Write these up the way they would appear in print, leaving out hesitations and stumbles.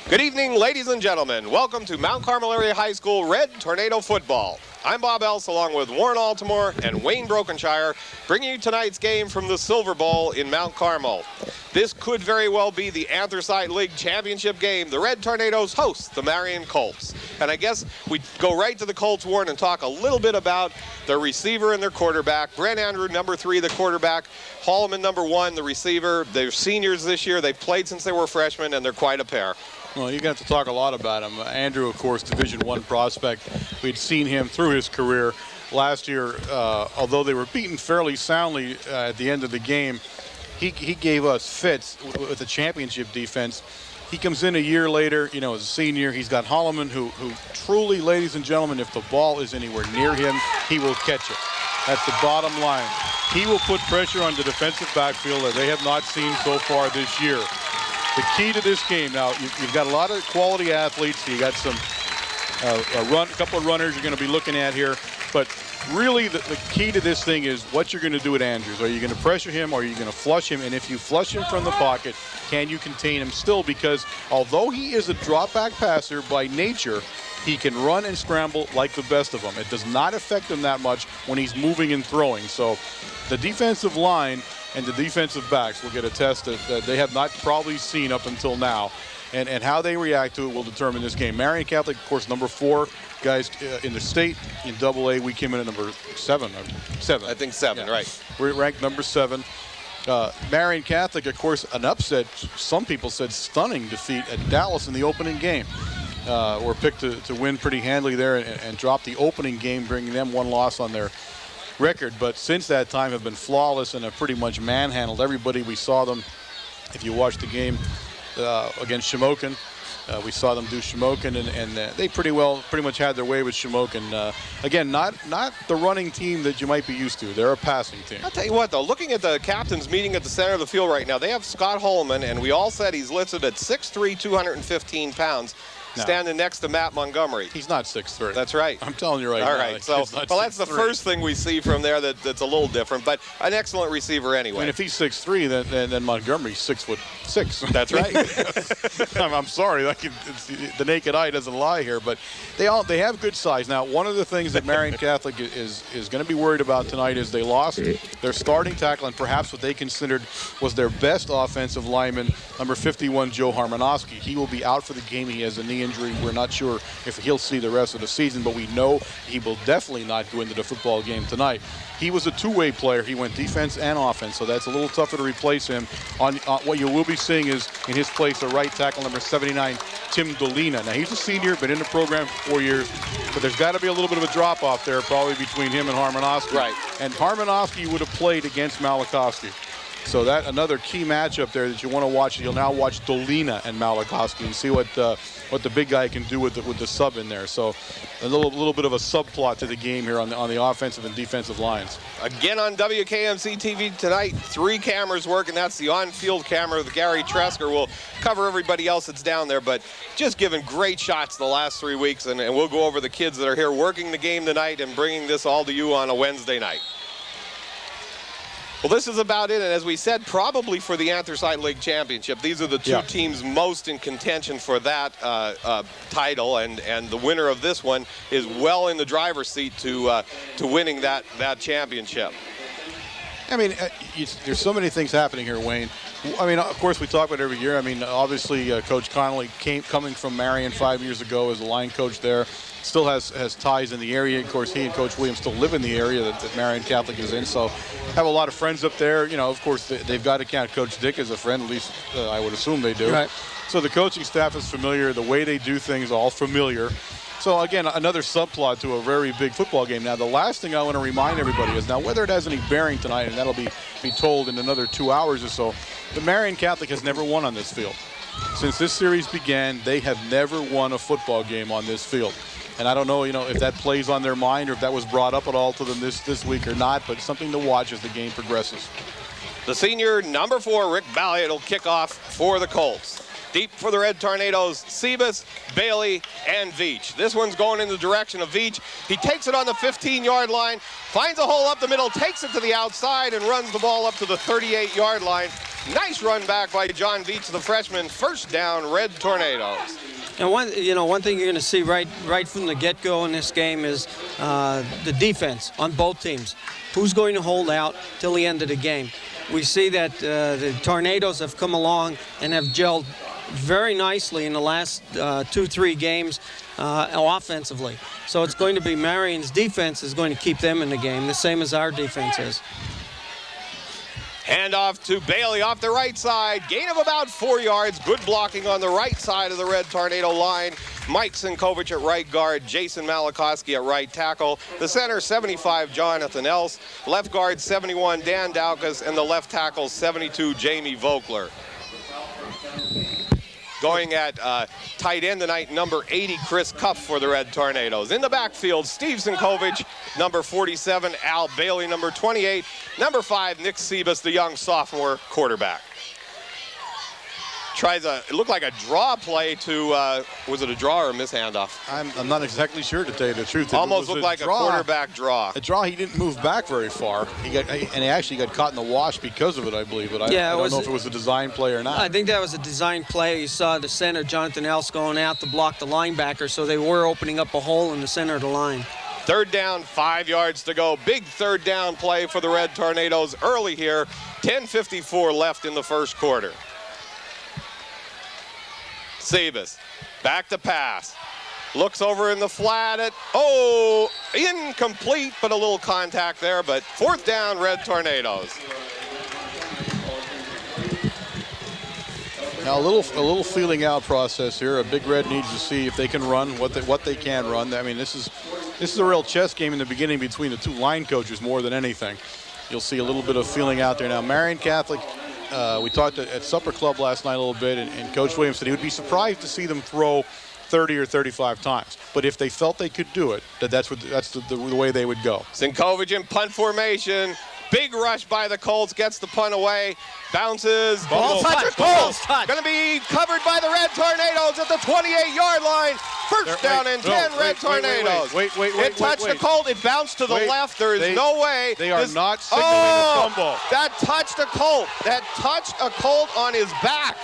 Good evening, ladies and gentlemen. Welcome to Mount Carmel Area High School Red Tornado Football. I'm Bob Else, along with Warren Altamore and Wayne Brokenshire, bringing you tonight's game from the Silver Bowl in Mount Carmel. This could very well be the Anthracite League Championship game. The Red Tornadoes host the Marian Colts. And I guess we go right to the Colts, Warren, and talk a little bit about their receiver and their quarterback. Brent Andrew, number 3, the quarterback. Holloman, number 1, the receiver. They're seniors this year. They've played since they were freshmen, and they're quite a pair. Well, you're going to have to talk a lot about him. Andrew, of course, Division I prospect. We'd seen him through his career. Last year, although they were beaten fairly soundly at the end of the game, he gave us fits with the championship defense. He comes in a year later, as a senior. He's got Holloman, who truly, ladies and gentlemen, if the ball is anywhere near him, he will catch it. That's the bottom line. He will put pressure on the defensive backfield that they have not seen so far this year. The key to this game, now, you've got a lot of quality athletes. You got some a couple of runners you're going to be looking at here. But really, the key to this thing is what you're going to do at Andrews. Are you going to pressure him, or are you going to flush him? And if you flush him from the pocket, can you contain him still? Because although he is a drop-back passer by nature, he can run and scramble like the best of them. It does not affect him that much when he's moving and throwing. So the defensive line and the defensive backs will get a test that they have not probably seen up until now. And how they react to it will determine this game. Marian Catholic, of course, number 4 guys in the state. In AA, we came in at number 7. I think 7, yeah. Right. We're ranked number 7. Marian Catholic, of course, an upset. Some people said stunning defeat at Dallas in the opening game. Were picked to win pretty handily there and drop the opening game, bringing them 1 loss on their record. But since that time have been flawless and have pretty much manhandled everybody. We saw them, if you watched the game against Shamokin, we saw them do Shamokin, and they pretty much had their way with Shamokin. Again, not the running team that you might be used to. They're a passing team. I'll tell you what, though, looking at the captains meeting at the center of the field right now, they have Scott Holloman, and we all said he's listed at 6'3", 215 pounds. No. Standing next to Matt Montgomery. He's not 6'3". That's right. I'm telling you right now. All right. So, well, that's the first thing we see from there that's a little different, but an excellent receiver anyway. I mean, if he's 6'3", then Montgomery's 6'6". That's right. I'm sorry. The naked eye doesn't lie here, but they have good size. Now, one of the things that Marian Catholic is going to be worried about tonight is they lost their starting tackle and perhaps what they considered was their best offensive lineman, number 51, Joe Harmonowski. He will be out for the game. He has a knee injury. We're not sure if he'll see the rest of the season, but we know he will definitely not go into the football game tonight. He was a two-way player. He went defense and offense, so that's a little tougher to replace him. On what you will be seeing is in his place a right tackle, number 79, Tim Dolina. Now, he's a senior, been in the program for 4 years, but there's got to be a little bit of a drop-off there probably between him and Harmonowski. Right. And Harmonowski would have played against Malachowski. So that another key matchup there that you want to watch. You'll now watch Dolina and Malachowski and see what the big guy can do with the sub in there. So a little bit of a subplot to the game here on the offensive and defensive lines. Again on WKMC TV tonight, 3 cameras working. That's the on-field camera with Gary Tresker. We'll cover everybody else that's down there, but just giving great shots the last 3 weeks, and we'll go over the kids that are here working the game tonight and bringing this all to you on a Wednesday night. Well, this is about it, and as we said, probably for the Anthracite League Championship. These are the 2 teams most in contention for that title, and the winner of this one is well in the driver's seat to winning that championship. I mean, there's so many things happening here, Wayne. I mean, of course, we talk about it every year. I mean, obviously, Coach Connolly coming from Marian 5 years ago as a line coach there. Still has ties in the area. Of course, he and Coach Williams still live in the area that Marian Catholic is in. So have a lot of friends up there. Of course, they've got to count Coach Dick as a friend. At least I would assume they do. Right. So the coaching staff is familiar. The way they do things, all familiar. So, again, another subplot to a very big football game. Now, the last thing I want to remind everybody is now whether it has any bearing tonight, and that'll be told in another 2 hours or so, the Marian Catholic has never won on this field. Since this series began, they have never won a football game on this field. And I don't know, if that plays on their mind or if that was brought up at all to them this week or not, but it's something to watch as the game progresses. The senior, number 4, Rick Balliet, will kick off for the Colts. Deep for the Red Tornadoes, Sebas, Bailey, and Veach. This one's going in the direction of Veach. He takes it on the 15-yard line, finds a hole up the middle, takes it to the outside, and runs the ball up to the 38-yard line. Nice run back by John Veach, the freshman. First down, Red Tornadoes. And one thing you're going to see right from the get-go in this game is the defense on both teams. Who's going to hold out till the end of the game? We see that the Tornadoes have come along and have gelled very nicely in the last 2-3 games offensively. So it's going to be Marian's defense is going to keep them in the game, the same as our defense is. Hand off to Bailey off the right side. Gain of about 4 yards. Good blocking on the right side of the Red Tornado line. Mike Sinkovich at right guard. Jason Malachowski at right tackle. The center, 75, Jonathan Else. Left guard, 71, Dan Daukas. And the left tackle, 72, Jamie Vogler. Going at tight end tonight, number 80, Chris Cuff for the Red Tornadoes. In the backfield, Steve Sinkovich, number 47, Al Bailey, number 28, number 5, Nick Sebas, the young sophomore quarterback. It looked like a draw play to, was it a draw or a mishandoff? I'm not exactly sure, to tell you the truth. Almost looked like a quarterback draw. A draw, he didn't move back very far. He actually got caught in the wash because of it, I believe. But I don't know if it was a design play or not. I think that was a design play. You saw the center, Jonathan Else, going out to block the linebacker, so they were opening up a hole in the center of the line. Third down, 5 yards to go. Big third down play for the Red Tornadoes early here. 10:54 left in the first quarter. Sebas, back to pass. Looks over in the flat at, incomplete, but a little contact there. But fourth down, Red Tornadoes. Now a little feeling out process here. A Big Red needs to see if they can run what they can run. I mean, this is a real chess game in the beginning between the two line coaches more than anything. You'll see a little bit of feeling out there now. Marian Catholic. We talked at Supper Club last night a little bit, and Coach Williams said he would be surprised to see them throw 30 or 35 times. But if they felt they could do it, that's the way they would go. Sinkovich in punt formation. Big rush by the Colts, gets the punt away, bounces, ball touch, Colts. Going to be covered by the Red Tornadoes at the 28-yard line. First down and 10, Red Tornadoes. Wait. It touched the Colt, it bounced to the left. There is no way. They are not signaling a fumble. That touched a Colt. That touched a Colt on his back.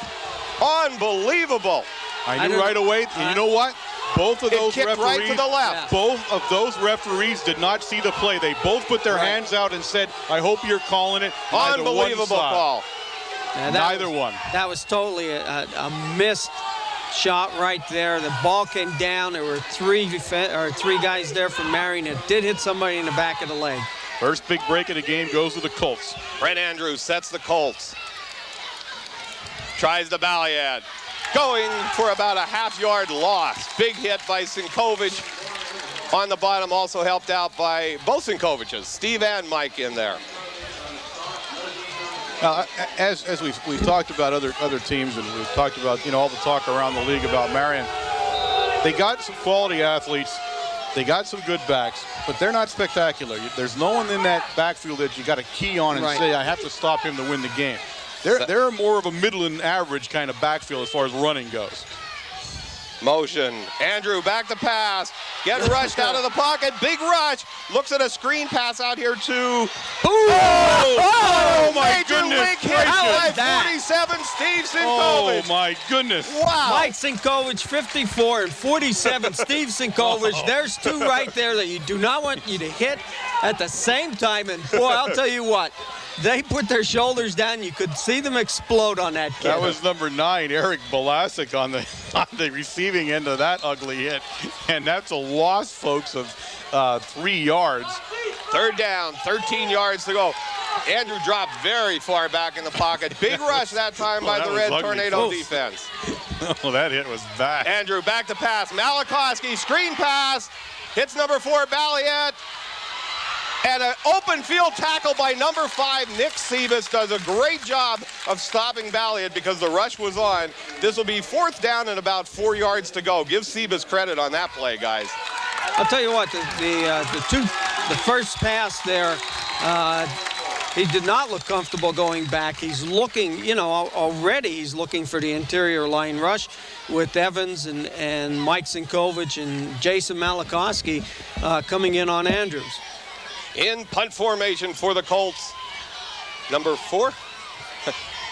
Unbelievable. I knew right away, and you know what? Both of those referees, right to the left. Both of those referees did not see the play. They both put their hands out and said, "I hope you're calling it." Unbelievable call. Neither one. That was totally a missed shot right there. The ball came down. There were three guys there from Marian. It did hit somebody in the back of the leg. First big break of the game goes to the Colts. Brent Andrews sets the Colts. Tries the Balliad. Going for about a half-yard loss. Big hit by Sinkovich on the bottom, also helped out by both Sinkoviches, Steve and Mike in there. Now, as we've talked about other teams, and we've talked about all the talk around the league about Marian, they got some quality athletes, they got some good backs, but they're not spectacular. There's no one in that backfield that you got to key on and say, I have to stop him to win the game. They're more of a middle and average kind of backfield as far as running goes. Motion. Andrew back to pass. Getting rushed out of the pocket. Big rush. Looks at a screen pass out here to. Oh my goodness gracious. 47, Steve Sinkovich. Oh my goodness. Wow. Mike Sinkovich, 54 and 47. Steve Sinkovich. There's two right there that you do not want you to hit at the same time. And boy, I'll tell you what. They put their shoulders down. You could see them explode on that kid. That was number 9, Eric Balasik, on the receiving end of that ugly hit. And that's a loss, folks, of 3 yards. Third down, 13 yards to go. Andrew dropped very far back in the pocket. Big rush that time by the Red Tornado defense. Oh, that hit was bad. Andrew back to pass. Malachowski, screen pass. Hits number 4, Balliet. And an open field tackle by number 5, Nick Sebas, does a great job of stopping Balliet because the rush was on. This will be fourth down and about 4 yards to go. Give Sebas credit on that play, guys. I'll tell you what, the first pass there, He did not look comfortable going back. He's looking, you know, already he's looking for the interior line rush with Evans and Mike Sinkovich and Jason Malakowski coming in on Andrews. In punt formation for the Colts. Number 4?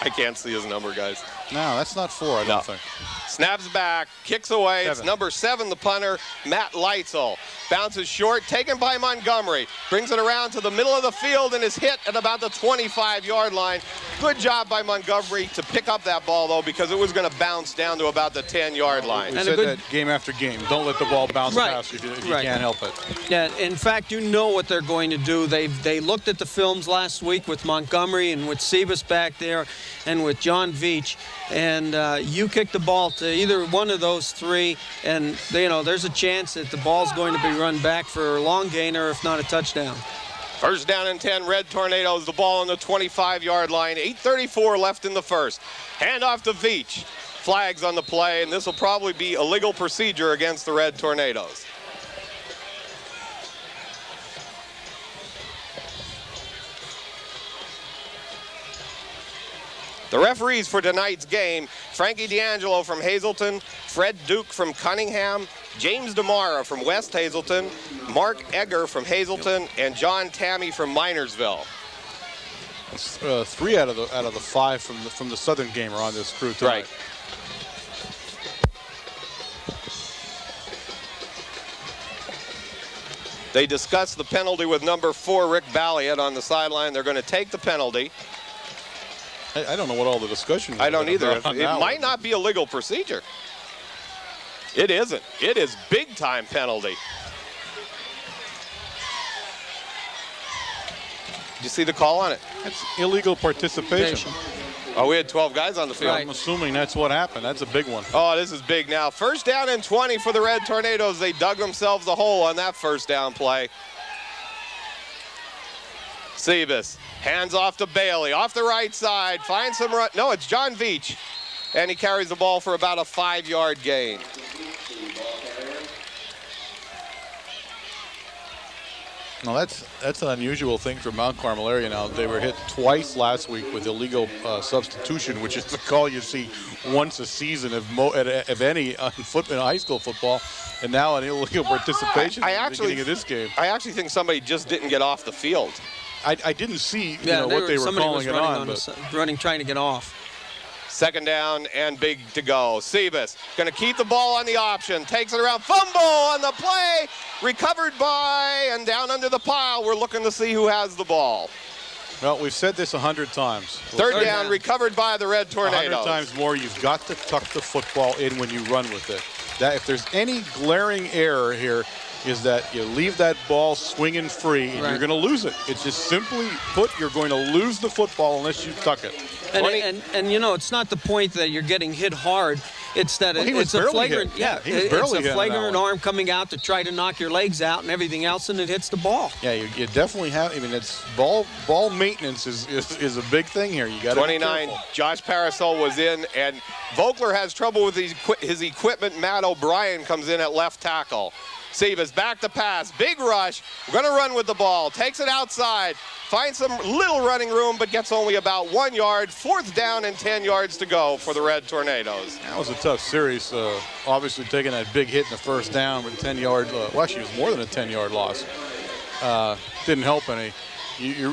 I can't see his number, guys. No, that's not 4, I don't think. Snaps back, kicks away. 7. It's number 7, the punter, Matt Leitzel. Bounces short, taken by Montgomery. Brings it around to the middle of the field and is hit at about the 25-yard line. Good job by Montgomery to pick up that ball, though, because it was going to bounce down to about the 10-yard line. We said that game after game. Don't let the ball bounce past you if you can't help it. Yeah, in fact, you know what they're going to do. They looked at the films last week with Montgomery and with Sebas back there and with John Veach, and you kick the ball to either one of those 3, and you know there's a chance that the ball's going to be run back for a long gain or if not a touchdown. First down and 10, Red Tornadoes, the ball on the 25-yard line. 8:34 left in the first. Hand off to Veach. Flags on the play, and this will probably be a legal procedure against the Red Tornadoes. The referees for tonight's game, Frankie D'Angelo from Hazleton, Fred Duke from Cunningham, James DeMara from West Hazleton, Mark Egger from Hazleton, and John Tammy from Minersville. 3 out of the 5 from the Southern game are on this crew tonight. Right. They discussed the penalty with number 4, Rick Balliet, on the sideline. They're going to take the penalty. I don't know what all the discussion is. I don't either. It It might not be a legal procedure. It isn't. It is big-time penalty. Did you see the call on it? It's illegal participation. Oh, we had 12 guys on the field. I'm assuming that's what happened. That's a big one. Oh, this is big now. First down and 20 for the Red Tornadoes. They dug themselves a hole on that first down play. Sebas hands off to Bailey, off the right side, finds some run. No, it's John Veach, and he carries the ball for about a 5-yard gain. Now that's an unusual thing for Mount Carmel area. Now they were hit twice last week with illegal substitution, which is the call you see once a season of any in high school football, and now an illegal participation at the beginning of this game. I actually think somebody just didn't get off the field. I didn't see what they were calling it on, but trying to get off. Second down and big to go. Sebas going to keep the ball on the option. Takes it around. Fumble on the play. Recovered by and down under the pile. We're looking to see who has the ball. Well, we've said this 100 times. Third down, recovered by the Red Tornadoes. 100 times more, you've got to tuck the football in when you run with it. That if there's any glaring error here, is that you leave that ball swinging free and you're going to lose it. It's just simply put, you're going to lose the football unless you tuck it. And you know, it's not the point that you're getting hit hard. It's that it's a flagrant, it's a flagrant arm coming out to try to knock your legs out and everything else, and it hits the ball. Yeah, you definitely have. I mean, it's ball maintenance is a big thing here. You got 29. Josh Parasol was in, and Vogler has trouble with his equipment. Matt O'Brien comes in at left tackle. Sebas back to pass, big rush, going to run with the ball, takes it outside, finds some little running room, but gets only about 1 yard. Fourth down and 10 yards to go for the Red Tornadoes. That was a tough series. Obviously taking that big hit in the first down with a 10-yard, well, actually it was more than a 10-yard loss. Didn't help any.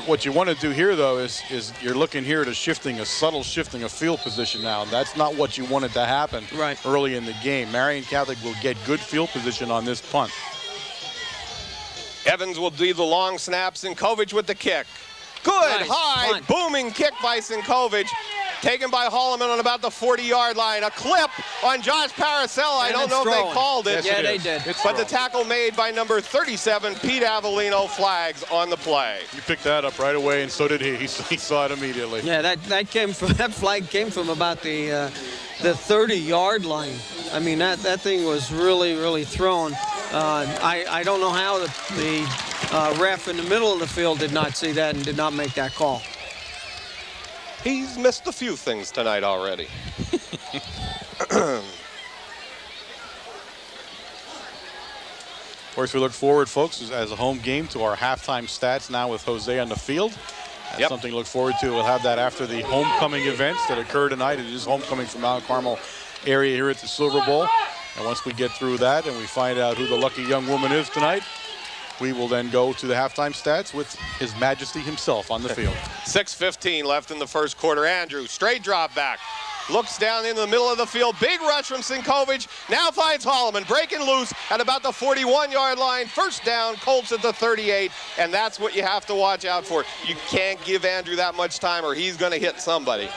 What you want to do here, though, is you're looking here at a subtle shifting of field position now, and that's not what you wanted to happen early in the game. Marian Catholic will get good field position on this punt. Evans will do the long snaps, and Sinkovich with the kick. Good, high, booming kick by Sinkovich. Taken by Holloman on about the 40-yard line. A clip on Josh Parasella. I don't know if they called it. Yeah, they did. But the tackle made by number 37, Pete Avellino, flags on the play. You picked that up right away, and so did he. He saw it immediately. Yeah, that flag came from about the 30-yard line. I mean, that thing was really thrown. I don't know how the ref in the middle of the field did not see that and did not make that call. He's missed a few things tonight already. Of course, we look forward, folks, as a home game to our halftime stats now with Jose on the field. That's something to look forward to. We'll have that after the homecoming events that occur tonight. It is homecoming from Mount Carmel area here at the Silver Bowl. And once we get through that and we find out who the lucky young woman is tonight, we will then go to the halftime stats with His Majesty himself on the field. 6:15 left in the first quarter. Andrew, straight drop back. Looks down in the middle of the field. Big rush from Sinkovic. Now finds Holloman breaking loose at about the 41-yard line. First down, Colts at the 38. And that's what you have to watch out for. You can't give Andrew that much time or he's going to hit somebody.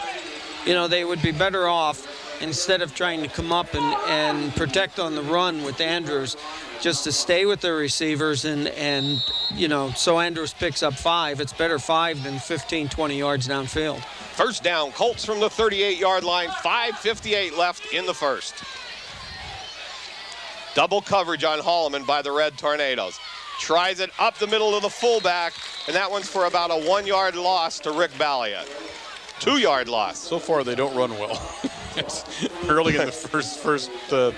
You know, they would be better off, instead of trying to come up and protect on the run with Andrews, just to stay with the receivers and you know, so Andrews picks up 5. It's better 5 than 15, 20 yards downfield. First down, Colts from the 38-yard line. 5:58 left in the first. Double coverage on Holloman by the Red Tornadoes. Tries it up the middle of the fullback, and that one's for about a 1-yard loss to Rick Balliet. 2-yard loss. So far, they don't run well. It's early in the first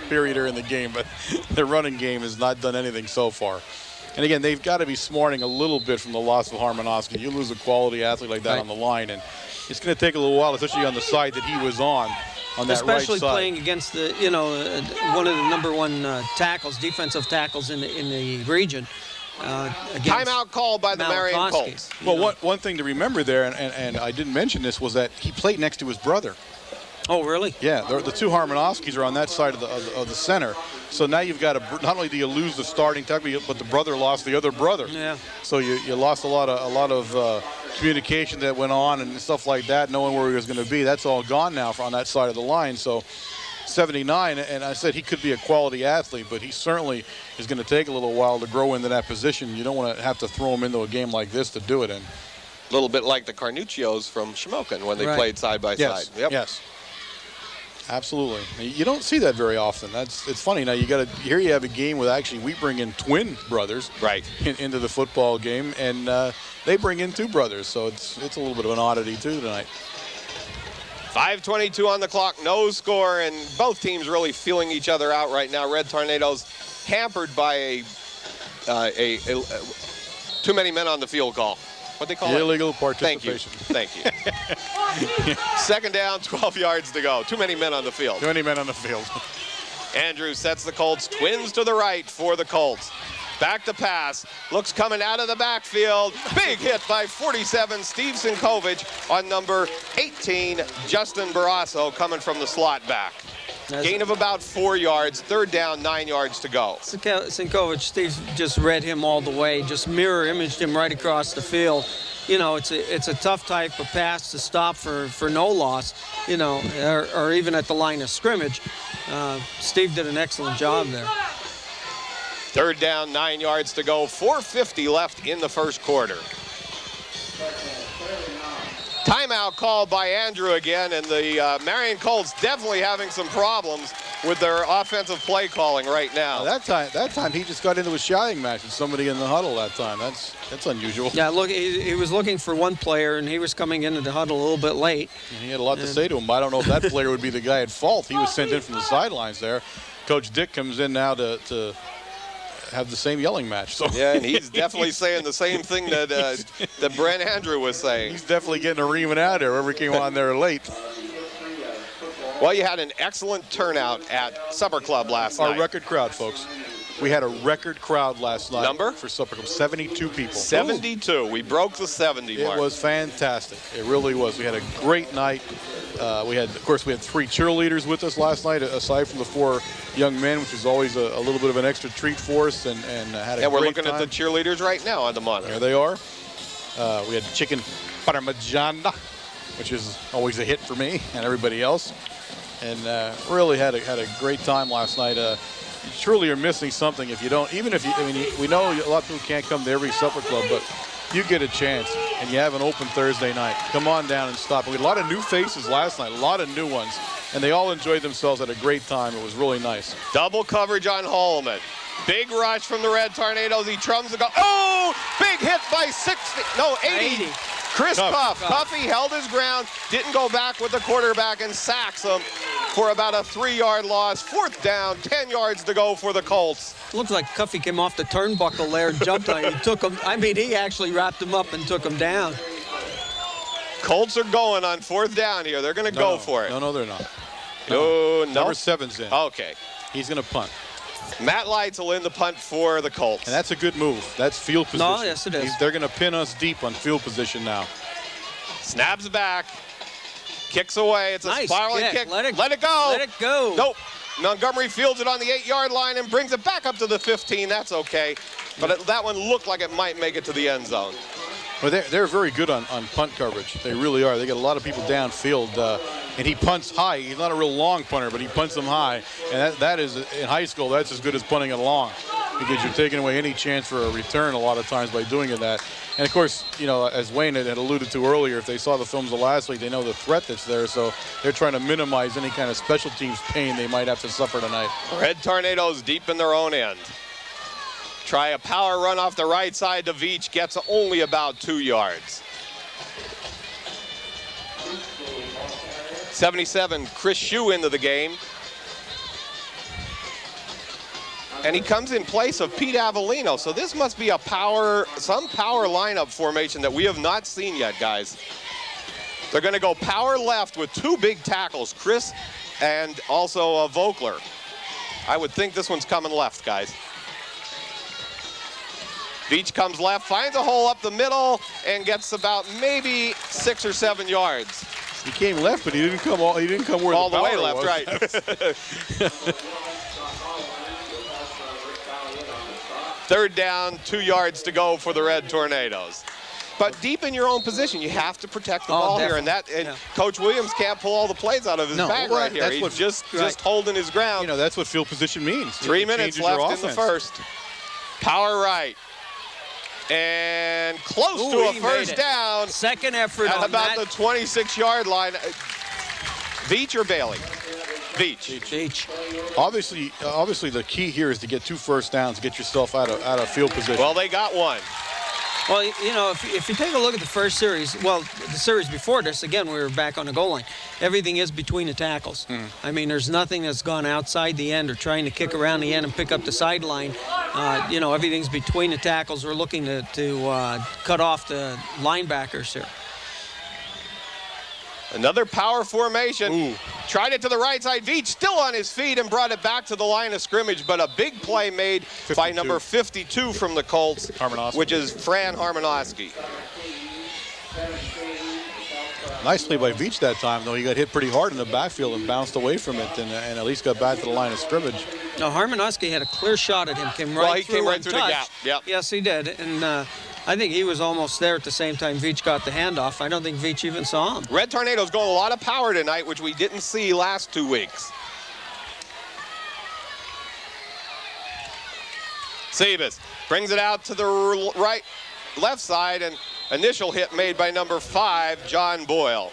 period here in the game, but their running game has not done anything so far. And again, they've got to be smarting a little bit from the loss of Harmonosky. You lose a quality athlete like that on the line, and it's going to take a little while, especially on the side that he was on that especially right side. Playing against the, you know, one of the #1 tackles, defensive tackles in the region. Timeout called by the Marian Colts. Well, one thing to remember there, and I didn't mention this, was that he played next to his brother. Oh, really? Yeah, the two Harmonoskis are on that side of the center. So now you've got not only do you lose the starting tackle, but the brother lost the other brother. Yeah. So you lost a lot of communication that went on and stuff like that, knowing where he was going to be. That's all gone now on that side of the line. So 79, and I said he could be a quality athlete, but he certainly is going to take a little while to grow into that position. You don't want to have to throw him into a game like this to do it in. A little bit like the Carnuccios from Shamokin when they played side by side. Yep. Yes. Absolutely. You don't see that very often. It's funny. Now here you have a game with actually we bring in twin brothers into the football game, and they bring in 2 brothers. So it's a little bit of an oddity too tonight. 5:22 on the clock, no score, and both teams really feeling each other out right now. Red Tornadoes hampered by too many men on the field call. What they call illegal participation. Thank you. Second down, 12 yards to go. Too many men on the field. Too many men on the field. Andrews sets the Colts. Twins to the right for the Colts. Back to pass. Looks coming out of the backfield. Big hit by 47, Steve Sinkovic on number 18, Justin Barrasso, coming from the slot back. Gain of about 4 yards. Third down, 9 yards to go. Sinkovic, Steve just read him all the way, just mirror imaged him right across the field. You know, it's a tough type of pass to stop for no loss, you know, or even at the line of scrimmage. Steve did an excellent job there. Third down, 9 yards to go. 4:50 left in the first quarter. Timeout called by Andrew again, and the Marian Colts definitely having some problems with their offensive play calling right now. That time he just got into a shouting match with somebody in the huddle that time. That's unusual. Yeah, look, he was looking for one player, and he was coming into the huddle a little bit late. And he had a lot to say to him. I don't know if that player would be the guy at fault. He was sent in from the sidelines there. Coach Dick comes in now to have the same yelling match. So yeah, and he's definitely saying the same thing that Brent Andrew was saying. He's definitely getting a reaming out there. Whoever came on there late. Well, you had an excellent turnout at Supper Club last night. Our record crowd, folks. We had a record crowd last night. Number? For Supper Club, 72 people. 72. We broke the 70 mark. It was fantastic. It really was. We had a great night. We had 3 cheerleaders with us last night, aside from the 4 young men, which is always a little bit of an extra treat for us, and had a great time. And we're looking at the cheerleaders right now on the monitor. There they are. We had chicken parmigiana, which is always a hit for me and everybody else, and really had a great time last night. You truly are missing something if you don't. We know a lot of people can't come to every Supper Club, but you get a chance and you have an open Thursday night. Come on down and stop. We had a lot of new faces last night, a lot of new ones, and they all enjoyed themselves, had a great time. It was really nice. Double coverage on Holloman. Big rush from the Red Tornadoes. He trumps the goal. Oh, big hit by 80. Chris Cuff. Cuffy held his ground, didn't go back with the quarterback, and sacks him for about a 3-yard loss. Fourth down, 10 yards to go for the Colts. Looks like Cuffy came off the turnbuckle there and jumped on him. He actually wrapped him up and took him down. Colts are going on 4th down here. They're going to go for it. No, they're not. No. Number 7's in. Okay. He's going to punt. Matt Lights will in the punt for the Colts. And that's a good move. That's field position. No, yes, it is. They're going to pin us deep on field position now. Snaps back. Kicks away. It's a Nice spiraling kick. Let it go. Let it go. Nope. Montgomery fields it on the 8-yard line and brings it back up to the 15. That's okay. But that one looked like it might make it to the end zone. Well, they're very good on punt coverage. They really are. They got a lot of people downfield. And he punts high. He's not a real long punter, but he punts them high. And that is, in high school, that's as good as punting it long, because you're taking away any chance for a return a lot of times by doing that. And, of course, you know, as Wayne had alluded to earlier, if they saw the films of last week, they know the threat that's there. So they're trying to minimize any kind of special teams pain they might have to suffer tonight. Red Tornadoes deep in their own end. Try a power run off the right side to Veach. Gets only about 2 yards. 77, Chris Shue into the game. And he comes in place of Pete Avellino. So this must be some power lineup formation that we have not seen yet, guys. They're going to go power left with 2 big tackles, Chris and also Vogler. I would think this one's coming left, guys. Veach comes left, finds a hole up the middle, and gets about maybe 6 or 7 yards. He came left, but he didn't come where all the way power left, was. right. 3rd down, 2 yards to go for the Red Tornadoes. But deep in your own position, you have to protect the ball here, and Coach Williams can't pull all the plays out of his bag right here. He's just holding his ground. You know, that's what field position means. 3 minutes left in the first. Power right. And close to a first down. Second effort at on about that. the 26-yard line. Veach or Bailey? Veach. Obviously, the key here is to get 2 first downs, get yourself out of field position. Well, they got one. Well, you know, if you take a look at the first series, well, the series before this, again, we were back on the goal line. Everything is between the tackles. I mean, there's nothing that's gone outside the end or trying to kick around the end and pick up the sideline. You know, everything's between the tackles. We're looking to cut off the linebackers here. Another power formation. Ooh. Tried it to the right side. Veach still on his feet and brought it back to the line of scrimmage, but a big play made 52. by number 52 from the Colts, which is Fran Harmanoski. Nice play by Veach that time, though. He got hit pretty hard in the backfield and bounced away from it and at least got back to the line of scrimmage. No, Harmanoski had a clear shot at him. Came right through the gap. Yep. Yes, he did. And I think he was almost there at the same time Veach got the handoff. I don't think Veach even saw him. Red Tornadoes going a lot of power tonight, which we didn't see last 2 weeks. Sebas brings it out to the left side, and initial hit made by number 5, John Boyle.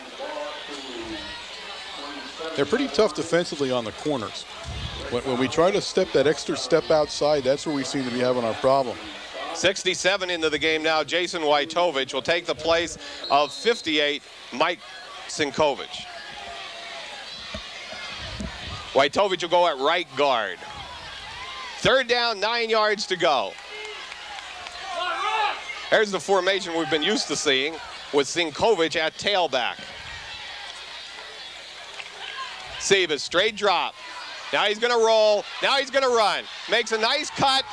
They're pretty tough defensively on the corners. When we try to step that extra step outside, that's where we seem to be having our problem. 67 into the game now. Jason Wojtovich will take the place of 58, Mike Sinkovich. Wojtovich will go at right guard. 3rd down, 9 yards to go. There's the formation we've been used to seeing with Sinkovich at tailback. Sebas, straight drop. Now he's going to roll. Now he's going to run. Makes a nice cut.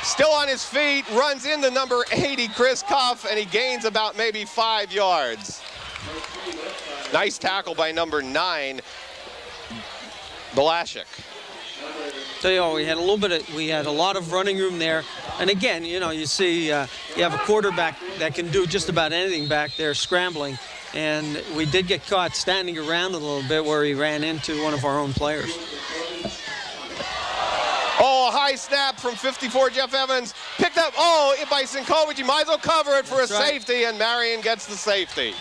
Still on his feet, runs into number 80, Chris Cuff, and he gains about maybe 5 yards. Nice tackle by number 9, Balashik. So, you know, we had a lot of running room there. And again, you know, you see you have a quarterback that can do just about anything back there scrambling. And we did get caught standing around a little bit where he ran into one of our own players. Oh, a high snap from 54, Jeff Evans. Picked up, by Sinkovich. He might as well cover it for safety, and Marian gets the safety.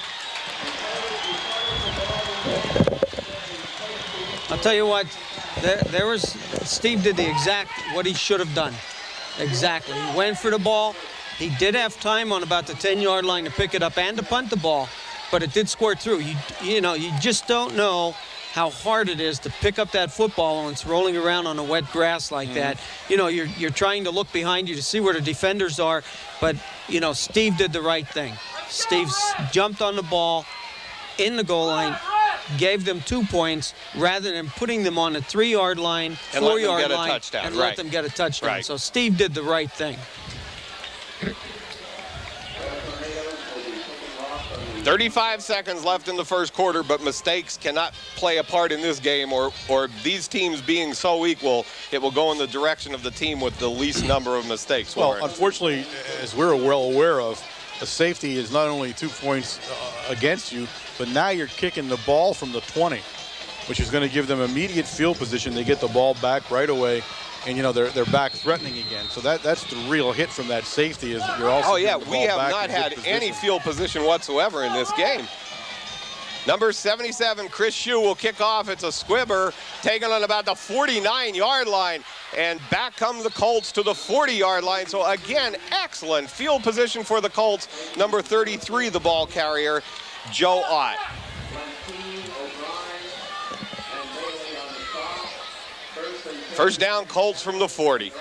I'll tell you what, Steve did what he should have done. Exactly. He went for the ball. He did have time on about the 10-yard line to pick it up and to punt the ball, but it did squirt through. You know, you just don't know how hard it is to pick up that football when it's rolling around on a wet grass like that. You know, you're trying to look behind you to see where the defenders are, but, you know, Steve did the right thing. Steve jumped on the ball in the goal line, gave them 2 points rather than putting them on the 3-yard line, 4-yard line, and let them get a touchdown. Right. So Steve did the right thing. 35 seconds left in the first quarter, but mistakes cannot play a part in this game, or these teams being so equal, it will go in the direction of the team with the least number of mistakes. Well, Warren. unfortunately, as we're well aware of, a safety is not only 2 points against you, but now you're kicking the ball from the 20, which is going to give them immediate field position. They get the ball back right away, and you know they're back threatening again. So that's the real hit from that safety. Is you're also we have back not in good had position. any field position whatsoever in this game. Number 77, Chris Shue, will kick off. It's a squibber taken on about the 49-yard line, and back come the Colts to the 40-yard line. So again, excellent field position for the Colts. Number 33, the ball carrier, Joe Ott. First down, Colts from the 40.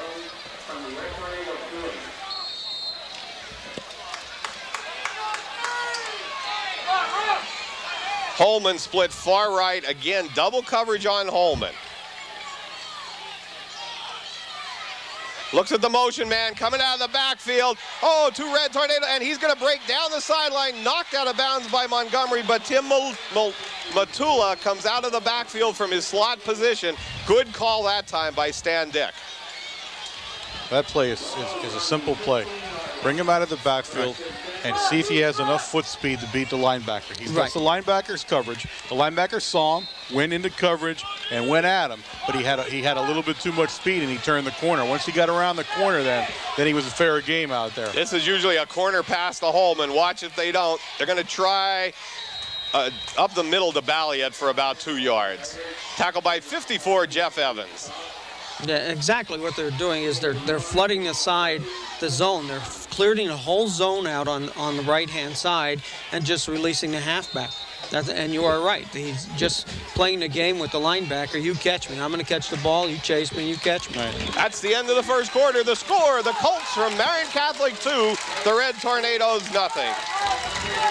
Holman split far right. Again, double coverage on Holman. Looks at the motion man coming out of the backfield. Oh, 2 Red Tornado, and he's going to break down the sideline, knocked out of bounds by Montgomery, but Tim Matula comes out of the backfield from his slot position. Good call that time by Stan Dick. That play is a simple play. Bring him out of the backfield and see if he has enough foot speed to beat the linebacker. He gets the linebacker's coverage. The linebacker saw him, went into coverage, and went at him. But he had a little bit too much speed, and he turned the corner. Once he got around the corner, then he was a fair game out there. This is usually a corner pass to Holman. Watch if they don't. They're going to try up the middle to Balliet for about 2 yards. Tackled by 54, Jeff Evans. Yeah, exactly what they're doing is they're flooding the zone. They're clearing the whole zone out on the right-hand side and just releasing the halfback. And you are right. He's just playing the game with the linebacker. You catch me. I'm going to catch the ball. You chase me. You catch me. Right. That's the end of the first quarter. The score, the Colts from Marian Catholic 2, the Red Tornadoes nothing.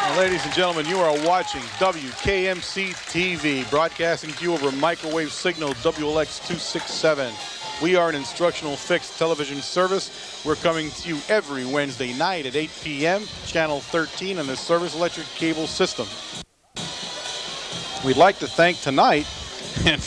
Well, ladies and gentlemen, you are watching WKMC TV, broadcasting to you over microwave signal WLX 267. We are an instructional fixed television service. We're coming to you every Wednesday night at 8 p.m., channel 13 on the Service Electric Cable System. We'd like to thank tonight, and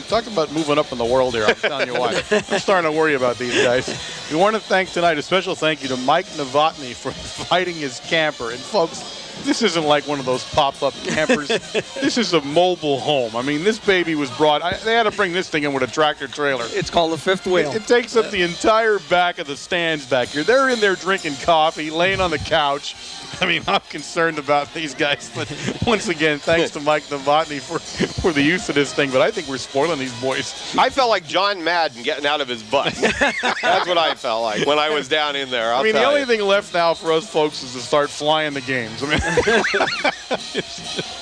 talk about moving up in the world here. I'm telling you what. I'm starting to worry about these guys. We want to thank tonight, a special thank you to Mike Novotny for inviting his camper. And folks, this isn't like one of those pop-up campers. This is a mobile home. I mean, this baby was brought. They had to bring this thing in with a tractor trailer. It's called the fifth wheel. It takes up the entire back of the stands back here. They're in there drinking coffee, laying on the couch. I mean, I'm concerned about these guys. But once again, thanks to Mike Novotny for the use of this thing. But I think we're spoiling these boys. I felt like John Madden getting out of his butt. That's what I felt like when I was down in there. The only thing left now for us folks is to start flying the games. I mean,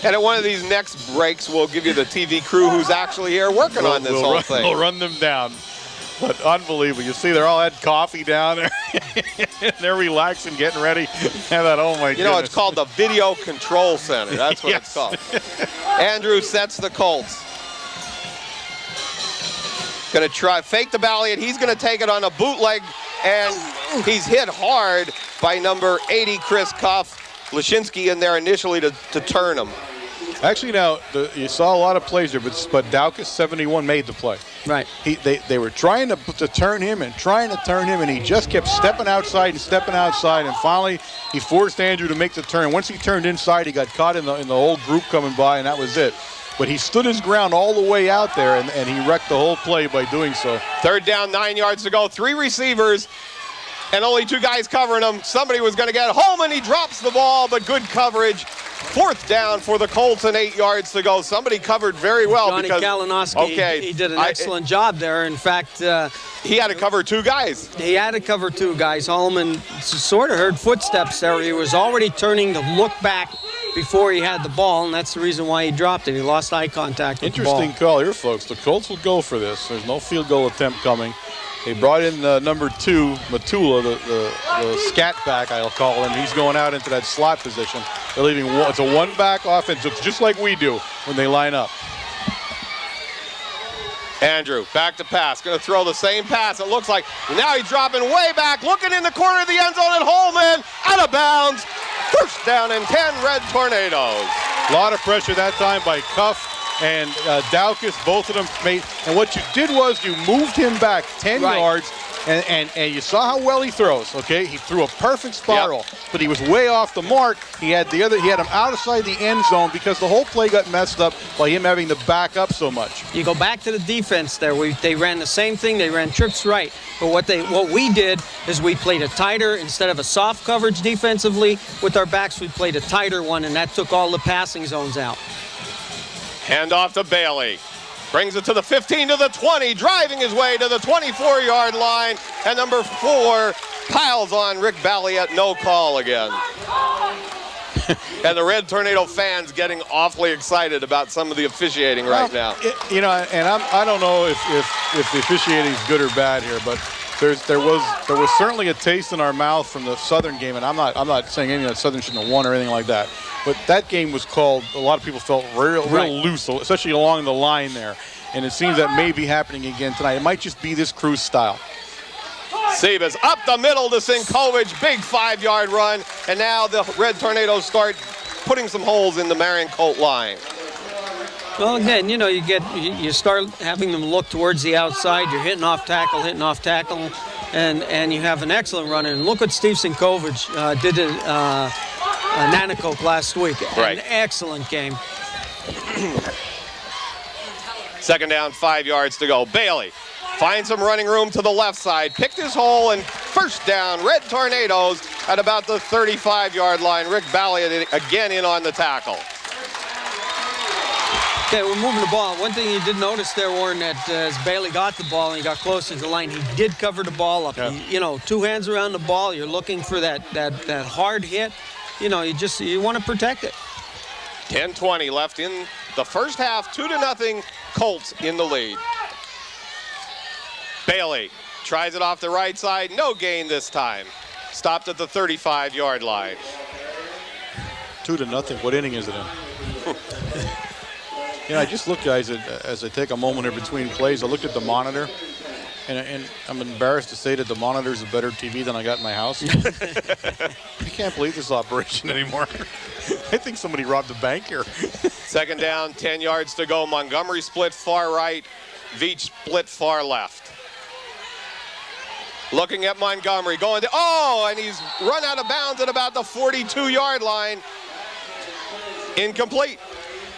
and at one of these next breaks, we'll give you the TV crew who's actually here working on this whole thing. We'll run them down. But unbelievable. You see, they're all had coffee down there. They're relaxing, getting ready. And that, oh, my goodness. You know, it's called the Video Control Center. That's what it's called. Andrew sets the Colts. Going to try, fake the Balliet. He's going to take it on a bootleg, and he's hit hard by number 80, Chris Cuff. Lashinsky in there initially to turn him. Actually, now, you saw a lot of plays there, but Daukus 71 made the play. Right. They were trying to turn him and he just kept stepping outside, and finally he forced Andrew to make the turn. Once he turned inside, he got caught in the whole group coming by, and that was it. But he stood his ground all the way out there, and he wrecked the whole play by doing so. Third down, 9 yards to go, 3 receivers, and only 2 guys covering him. Somebody was going to get home, and he drops the ball, but good coverage. Fourth down for the Colts and 8 yards to go. Somebody covered very well. Johnny Kalinowski, he did an excellent job there. In fact, he had to cover 2 guys. He had to cover 2 guys. Holman sort of heard footsteps there. He was already turning to look back before he had the ball, and that's the reason why he dropped it. He lost eye contact with the ball. Interesting call here, folks. The Colts will go for this. There's no field goal attempt coming. They brought in number 2, Matula, the scat back, I'll call him. He's going out into that slot position. They're leaving it's a one-back offense. It's just like we do when they line up. Andrew, back to pass. Going to throw the same pass, it looks like. Now he's dropping way back, looking in the corner of the end zone, and Holman out of bounds. First down and 10, Red Tornadoes. A lot of pressure that time by Cuff and Daukus, both of them made. And what you did was you moved him back 10 yards, and you saw how well he throws. Okay, he threw a perfect spiral, but he was way off the mark. He had him outside the end zone because the whole play got messed up by him having to back up so much. You go back to the defense there. They ran the same thing. They ran trips right. But what we did is we played a tighter, instead of a soft coverage defensively with our backs, we played a tighter one, and that took all the passing zones out. Hand off to Bailey. Brings it to the 15, to the 20, driving his way to the 24-yard line. And number 4 piles on Rick Balliet, no call again. And the Red Tornado fans getting awfully excited about some of the officiating right now. I don't know if the officiating is good or bad here, but there was certainly a taste in our mouth from the Southern game, and I'm not saying anything that Southern shouldn't have won or anything like that. But that game was called, a lot of people felt real loose, especially along the line there. And it seems that may be happening again tonight. It might just be this Cruz style. Sebas up the middle to Sinkovich, big 5-yard run. And now the Red Tornadoes start putting some holes in the Marian Colt line. Well, again, you start having them look towards the outside. You're hitting off tackle, and you have an excellent run. And look what Steve Sinkovich did to Nanacoke last week. Right. An excellent game. Second down, 5 yards to go. Bailey finds some running room to the left side, picked his hole, and first down, Red Tornadoes at about the 35-yard line. Rick Balliet again in on the tackle. Okay, we're moving the ball. One thing you did notice there, Warren, that as Bailey got the ball and he got close to the line, he did cover the ball up. Yeah. 2 hands around the ball. You're looking for that hard hit. You want to protect it. 10:20 left in the first half. 2-0 Colts in the lead. Bailey tries it off the right side. No gain this time. Stopped at the 35-yard line. 2-0. What inning is it in? I just looked, guys, as I take a moment in between plays, I looked at the monitor, and I'm embarrassed to say that the monitor's a better TV than I got in my house. I can't believe this operation anymore. I think somebody robbed the bank here. Second down, 10 yards to go. Montgomery split far right. Veach split far left. Looking at Montgomery, going to, and he's run out of bounds at about the 42-yard line. Incomplete.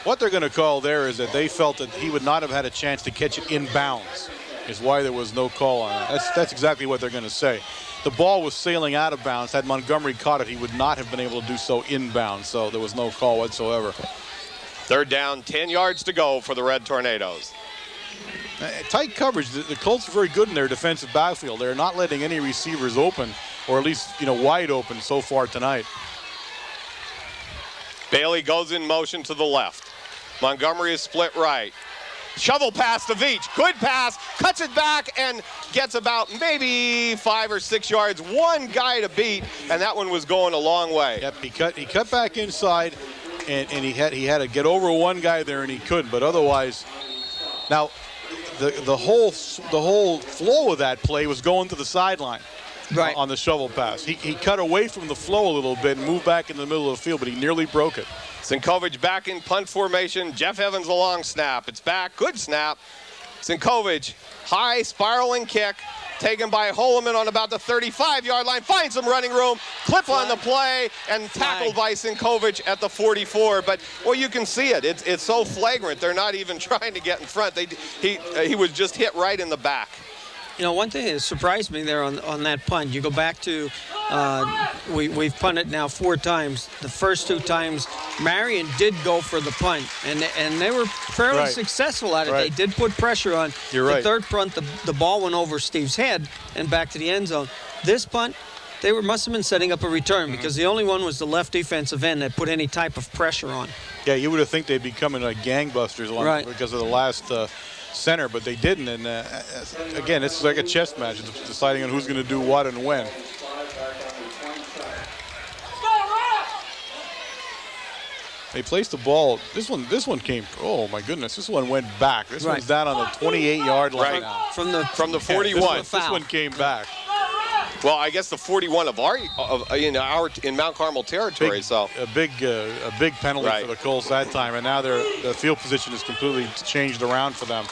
What they're going to call there is that they felt that he would not have had a chance to catch it in bounds, is why there was no call on it. That's exactly what they're going to say. The ball was sailing out of bounds. Had Montgomery caught it, he would not have been able to do so inbounds, so there was no call whatsoever. Third down, 10 yards to go for the Red Tornadoes. Tight coverage. The Colts are very good in their defensive backfield. They're not letting any receivers open, or at least wide open so far tonight. Bailey goes in motion to the left. Montgomery is split right. Shovel pass to Veach. Good pass. Cuts it back and gets about maybe 5 or 6 yards. One guy to beat, and that one was going a long way. Yep, he cut back inside, and he had to get over one guy there, and he couldn't. But otherwise, now the whole flow of that play was going to the sideline. Right. On the shovel pass. He cut away from the flow a little bit and moved back in the middle of the field, but he nearly broke it. Sinkovich back in punt formation. Jeff Evans a long snap. It's back. Good snap. Sinkovich, high spiraling kick, taken by Holloman on about the 35-yard line. Finds some running room. Clip on the play and tackled by Sinkovich at the 44. But, you can see it. It's so flagrant. They're not even trying to get in front. He was just hit right in the back. One thing that surprised me there on that punt, you go back to, we've punted now 4 times. The first 2 times, Marian did go for the punt, and they were fairly successful at it. Right. They did put pressure on. You're right. The third punt, the ball went over Steve's head and back to the end zone. This punt, they must have been setting up a return because the only one was the left defensive end that put any type of pressure on. Yeah, you would have think they'd be coming like gangbusters because of the last center, but they didn't. And again, it's like a chess match, deciding on who's going to do what and when. They placed the ball. This one came. Oh my goodness! This one went back. This one's down on the 28-yard line now. From the 41. This one came back. Well, I guess the 41 in Mount Carmel territory. A big penalty for the Colts that time, and now the field position is completely changed around for them.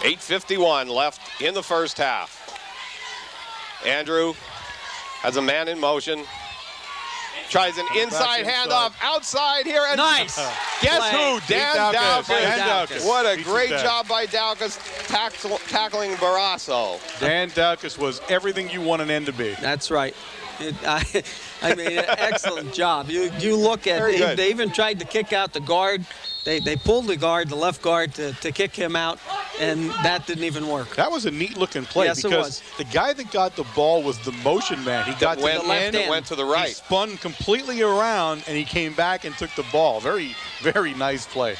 8:51 left in the first half. Andrew has a man in motion. Tries an inside handoff outside here. And nice. Guess who? Dan Daukus. What a great that. job by Daukus tackling Barrasso. Dan Daukus was everything you want an end to be. That's right. I mean, excellent job. You look at they even tried to kick out the guard. They pulled the left guard to kick him out, and that didn't even work. That was a neat-looking play yes, because the guy that got the ball was the motion man. He got to the left end, went to the right. He spun completely around, and he came back and took the ball. Very, very nice play.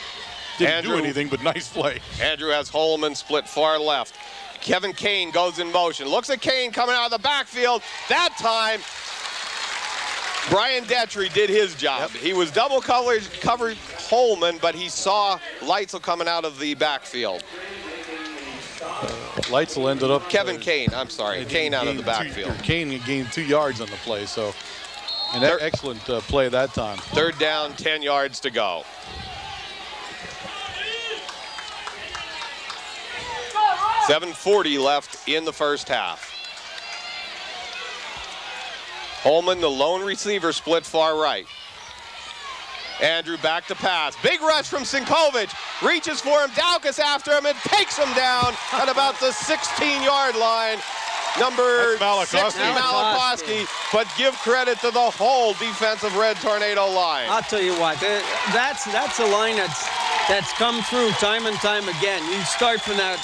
Didn't do anything, but nice play. Andrew has Holman split far left. Kevin Kane goes in motion. Looks at Kane coming out of the backfield. That time, Brian Detry did his job. Yep. He was double covered Holman, but he saw Leitzel coming out of the backfield. Leitzel ended up... Kane, I'm sorry. Kane out of the backfield. Kane gained 2 yards on the play, so... And that excellent play that time. 3rd down, 10 yards to go. $7:40 left in the first half. Holman, the lone receiver, split far right. Andrew back to pass. Big rush from Sinkovic. Reaches for him. Daukus after him and takes him down at about the 16-yard line. Number 60, Malikoski. But give credit to the whole defensive Red Tornado line. I'll tell you what, that's a line that's come through time and time again. You start from that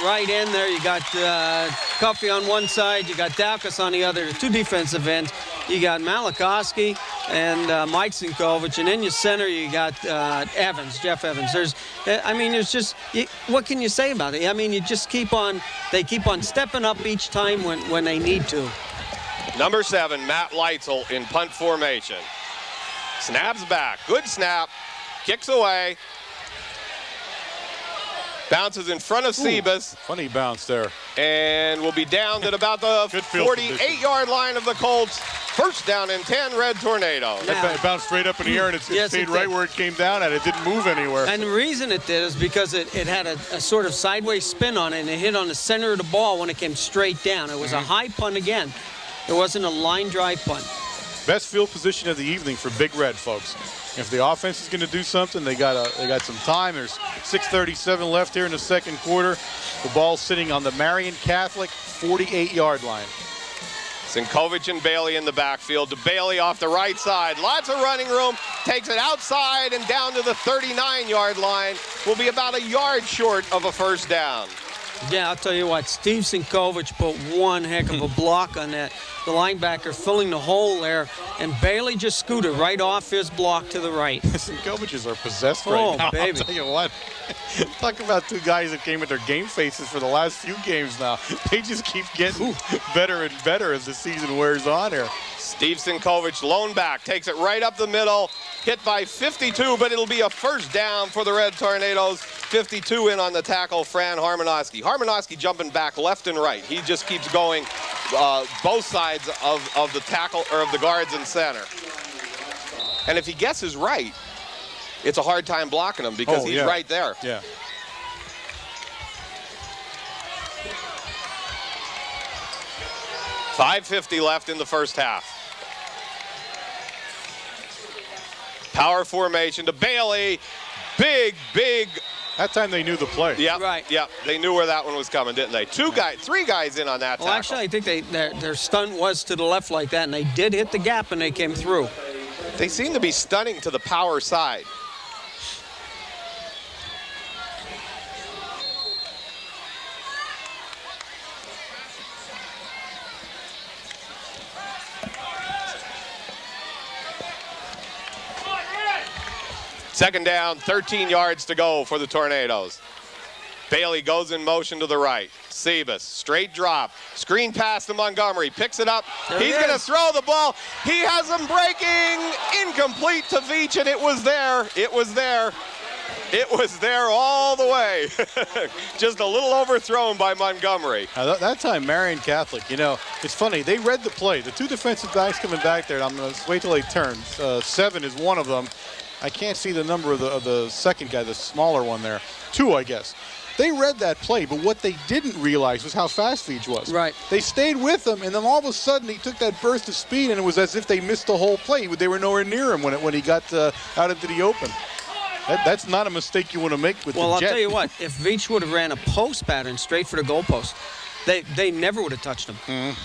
right end there. You got Cuffey on one side. You got Daukus on the other. 2 defensive ends. You got Malikoski and Mike Sinkovic, and in your center you got Jeff Evans. There's just, what can you say about it? I mean, you just they keep on stepping up each time when they need to. Number 7, Matt Leitzel in punt formation. Snaps back, good snap, kicks away. Bounces in front of Sebas. Funny bounce there. And will be down at about the 48-yard line of the Colts. 1st down and 10, Red Tornado. It bounced straight up in the air, and it stayed right where it came down, and it didn't move anywhere. And the reason it did is because it had a sort of sideways spin on it, and it hit on the center of the ball when it came straight down. It was a high punt again. It wasn't a line drive punt. Best field position of the evening for Big Red, folks. If the offense is going to do something, they got some time. There's 6:37 left here in the second quarter. The ball's sitting on the Marian Catholic 48-yard line. Sinkovic and Bailey in the backfield. To Bailey off the right side. Lots of running room. Takes it outside and down to the 39-yard line. Will be about a yard short of a 1st down. Yeah, I'll tell you what, Steve Sinkovic put one heck of a block on that. The linebacker filling the hole there, and Bailey just scooted right off his block to the right. Sinkovic's are possessed right now. Baby. I'll tell you what. Talk about 2 guys that came with their game faces for the last few games now. They just keep getting better and better as the season wears on here. Steve Sinkovic, lone back, takes it right up the middle. Hit by 52, but it'll be a 1st down for the Red Tornadoes. 52 in on the tackle, Fran Harmanoski. Harmanoski jumping back left and right. He just keeps going both sides of the tackle, or of the guards and center. And if he guesses right, it's a hard time blocking him because he's right there. Yeah. $5:50 left in the first half. Power formation to Bailey. Big. That time they knew the play. Yep, right. Yep, they knew where that one was coming, didn't they? 3 guys in on that tackle. Well, actually, I think their stunt was to the left like that, and they did hit the gap, and they came through. They seem to be stunning to the power side. Second down, 13 yards to go for the Tornadoes. Bailey goes in motion to the right. Sebas, straight drop. Screen pass to Montgomery. Picks it up. He's going to throw the ball. He has him breaking. Incomplete to Veach, and it was there. It was there. It was there all the way. Just a little overthrown by Montgomery. That time, Marian Catholic, you know, it's funny. They read the play. The two defensive backs coming back there, and I'm going to wait till they turn. 7 is one of them. I can't see the number of the second guy, the smaller one there. 2, I guess. They read that play, but what they didn't realize was how fast Veach was. Right. They stayed with him, and then all of a sudden he took that burst of speed, and it was as if they missed the whole play. They were nowhere near him when he got out into the open. That's not a mistake you want to make with the Jet. Well, I'll tell you what. If Veach would have ran a post pattern straight for the goalpost, they never would have touched him. Mm-hmm.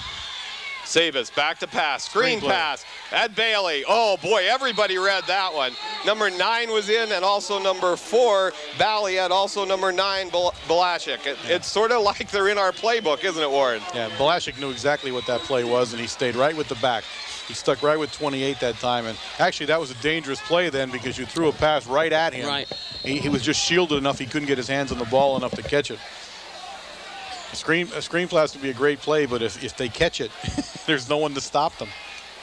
Sebas back to pass. Screen pass at Bailey. Oh, boy, everybody read that one. Number 9 was in, and also number 4, Balliet, also number 9, Balashik. It's sort of like they're in our playbook, isn't it, Warren? Yeah, Balashik knew exactly what that play was, and he stayed right with the back. He stuck right with 28 that time, and actually that was a dangerous play then because you threw a pass right at him. Right. He was just shielded enough he couldn't get his hands on the ball enough to catch it. A screen pass would be a great play, but if they catch it, there's no one to stop them.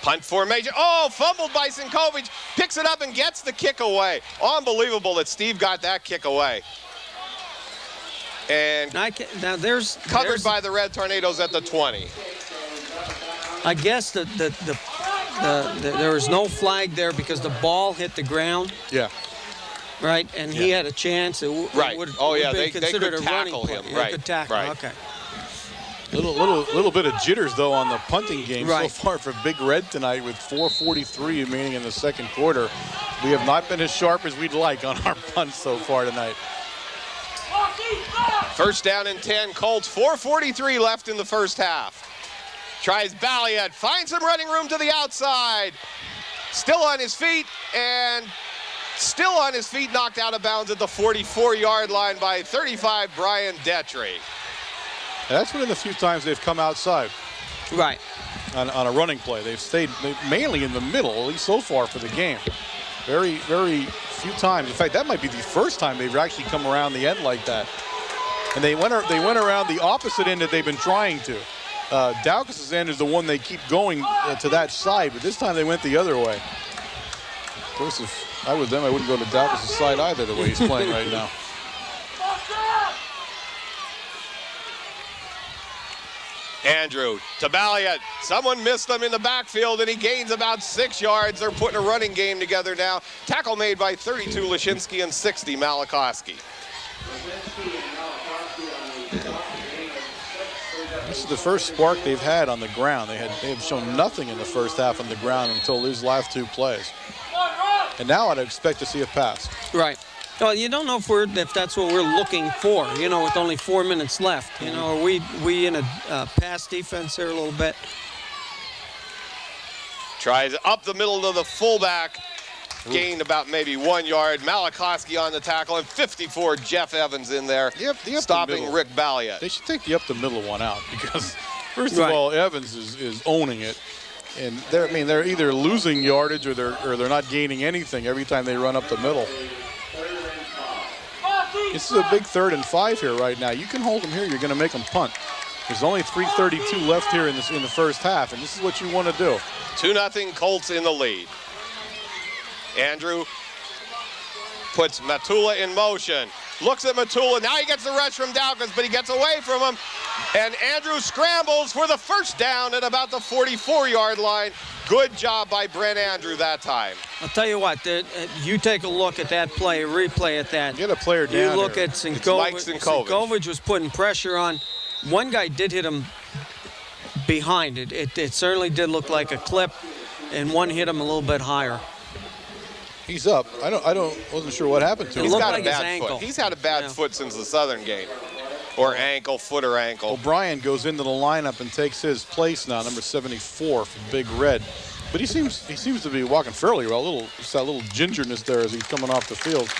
Punt formation. Oh, fumbled by Sinkovic. Picks it up and gets the kick away. Unbelievable that Steve got that kick away. And now there's covered by the Red Tornadoes at the 20. I guess there was no flag there because the ball hit the ground. Yeah. Right, and he had a chance. It right. Would They considered could a running tackle him. play. Right. They could tackle. Right. Okay. Little bit of jitters though on the punting game Right. so far for Big Red tonight with 4:43 remaining in the second quarter. We have not been as sharp as we'd like on our punts so far tonight. First down and 10, Colts. 4:43 left in the first half. Tries Balliet, finds some running room to the outside. Still on his feet, and still on his feet, knocked out of bounds at the 44-yard line by 35, Brian Detry. That's one of the few times they've come outside. Right. On a running play. They've stayed mainly in the middle, at least so far for the game. Very, very few times. In fact, that might be the first time they've actually come around the end like that. And they went around the opposite end that they've been trying to. Daukus's end is the one they keep going to that side, but this time they went the other way. Of course, if I was them, I wouldn't go to Daukus's side either, the way he's playing right now. Andrew to Balliet. Someone missed him in the backfield, and he gains about 6 yards. They're putting a running game together now. Tackle made by 32, Lashinsky, and 60, Malakowski. This is the first spark they've had on the ground. They have shown nothing in the first half on the ground until these last 2 plays. And now I'd expect to see a pass. Right. Well, you don't know if that's what we're looking for, you know, with only 4 minutes left. You know, are we in a pass defense here a little bit? Tries up the middle to the fullback. Gained about maybe 1 yard. Malakowski on the tackle, and 54, Jeff Evans in there, stopping Rick Balliet. They should take the up the middle one out because, first of all, Evans is owning it. And they're either losing yardage or they're not gaining anything every time they run up the middle. This is a big 3rd and 5 here right now. You can hold them here. You're going to make them punt. There's only 3:32 left here in the first half, and this is what you want to do. 2-0 Colts in the lead. Andrew puts Matula in motion. Looks at Matula. Now he gets the rush from Daukus, but he gets away from him. And Andrew scrambles for the first down at about the 44-yard line. Good job by Brent Andrew that time. I'll tell you what, you take a look at that play, replay at that. Get a player down. You look at Sinkovic. Sinkovic was putting pressure on. One guy did hit him behind. It certainly did look like a clip, and one hit him a little bit higher. He's up. Wasn't sure what happened to him. He's got like a bad foot. He's had a bad foot since the Southern game. Or ankle, foot or ankle. O'Brien goes into the lineup and takes his place now, number 74 for Big Red. But he seems to be walking fairly well. Just that little gingerness there as he's coming off the field.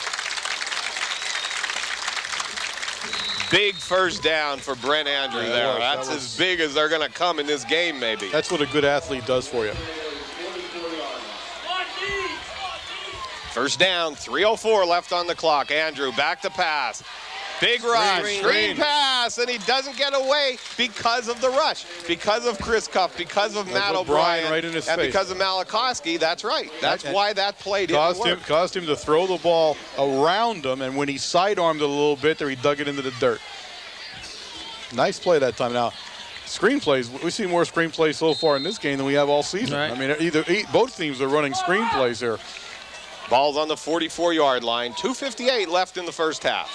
Big first down for Brent Andrew there. That's as big as they're going to come in this game, maybe. That's what a good athlete does for you. First down, 3:04 left on the clock. Andrew back to pass. Big rush, screen pass, and he doesn't get away because of the rush, because of Chris Cuff, because of Matt O'Brien, right in his and face. because of Malakowski. That's right. That's why that play didn't work. Caused him to throw the ball around him, and when he sidearmed it a little bit there, he dug it into the dirt. Nice play that time. Now, screenplays, we see more screenplays so far in this game than we have all season. Right. I mean, both teams are running screenplays here. Ball's on the 44-yard line. 2:58 left in the first half.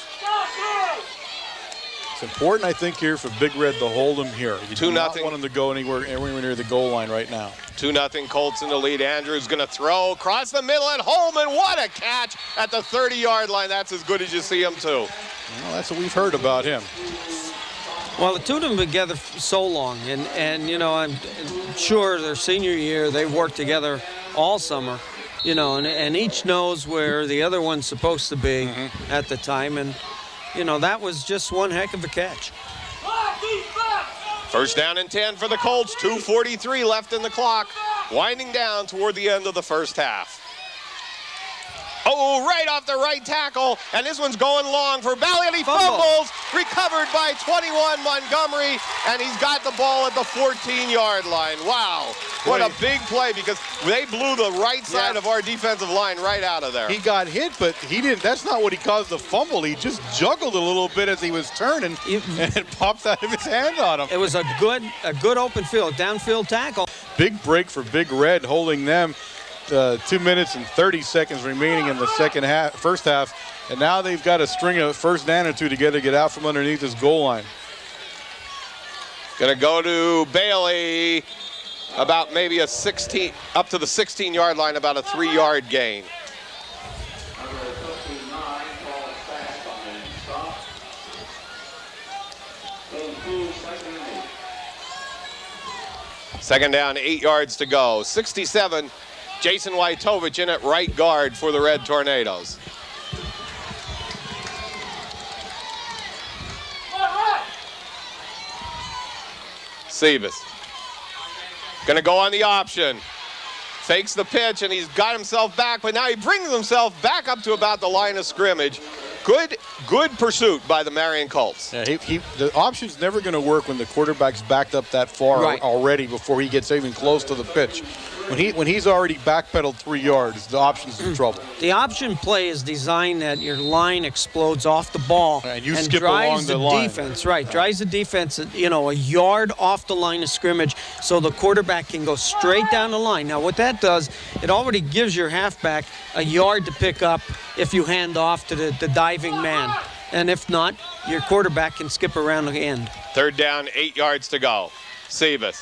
It's important, I think, here for Big Red to hold him here. You do not 2-0. want him to go anywhere near the goal line right now. 2-0 Colts in the lead. Andrews going to throw across the middle, and Holman, what a catch at the 30-yard line. That's as good as you see him, too. Well, that's what we've heard about him. Well, the two of them together so long, and you know, I'm sure their senior year they've worked together all summer, you know, and each knows where the other one's supposed to be at the time, and you know, that was just one heck of a catch. First down and 10 for the Colts. 2:43 left in the clock. Winding down toward the end of the first half. Oh, right off the right tackle, and this one's going long for Bally, and he fumbles. Recovered by 21 Montgomery, and he's got the ball at the 14-yard line. Wow, what a big play, because they blew the right side of our defensive line right out of there. He got hit, but he didn't. That's not what he caused the fumble. He just juggled a little bit as he was turning, and it popped out of his hand on him. It was a good open field, downfield tackle. Big break for Big Red, holding them 2 minutes and 30 seconds remaining in the first half, and now they've got to string a first down or two together to get out from underneath this goal line. Gonna go to Bailey, about maybe a 16, up to the 16-yard line, about a 3-yard gain. Second down, 8 yards to go. 67. Jason Wojtovich in at right guard for the Red Tornadoes. Sebas. Gonna go on the option. Fakes the pitch, and he's got himself back, but now he brings himself back up to about the line of scrimmage. Good pursuit by the Marian Colts. Yeah, the option's never going to work when the quarterback's backed up that far already before he gets even close to the pitch. When he's already backpedaled 3 yards, the option's in trouble. The option play is designed that your line explodes off the ball and you skip along the line. Defense, right? Drives the defense, you know, a yard off the line of scrimmage, so the quarterback can go straight down the line. Now, what that does, it already gives your halfback a yard to pick up if you hand off to the diving man, and if not, your quarterback can skip around the end. Third down, 8 yards to go. Sebas,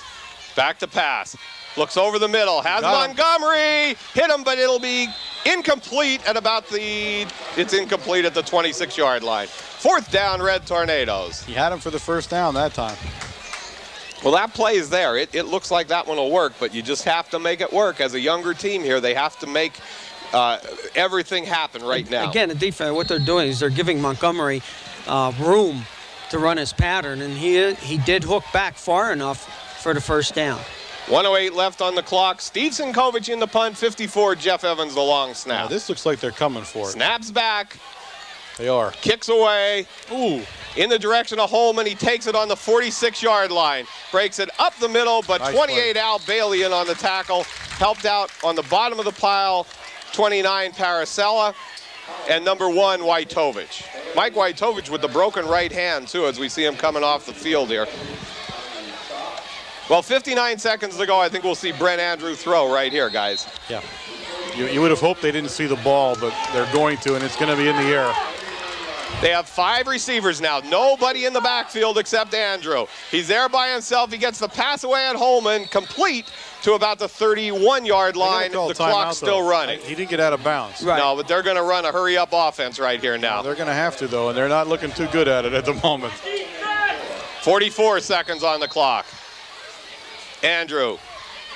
back to pass. Looks over the middle, has Montgomery, hit him, but it'll be incomplete at it's incomplete at the 26-yard line. Fourth down, Red Tornadoes. He had him for the first down that time. Well, that play is there. It looks like that one will work, but you just have to make it work. As a younger team here, they have to make everything happen right now. Again, the defense, what they're doing is they're giving Montgomery room to run his pattern, and he did hook back far enough for the first down. 1:08 left on the clock. Steve Sinkovich in the punt, 54, Jeff Evans the long snap. Now, this looks like they're coming for it. Snaps back. They are. Kicks away. Ooh. In the direction of Holman. He takes it on the 46-yard line. Breaks it up the middle, but nice 28 play. Al Bailey in on the tackle. Helped out on the bottom of the pile, 29 Paracella, and number 1 Wojtovich. Mike Wojtovich with the broken right hand, too, as we see him coming off the field here. Well, 59 seconds to go. I think we'll see Brent Andrew throw right here, guys. Yeah. You would have hoped they didn't see the ball, but they're going to, and it's going to be in the air. They have 5 receivers now. Nobody in the backfield except Andrew. He's there by himself. He gets the pass away at Holman, complete to about the 31-yard line. The clock's still running. He didn't get out of bounds. Right. No, but they're going to run a hurry-up offense right here now. They're going to have to, though, and they're not looking too good at it at the moment. 44 seconds on the clock. Andrew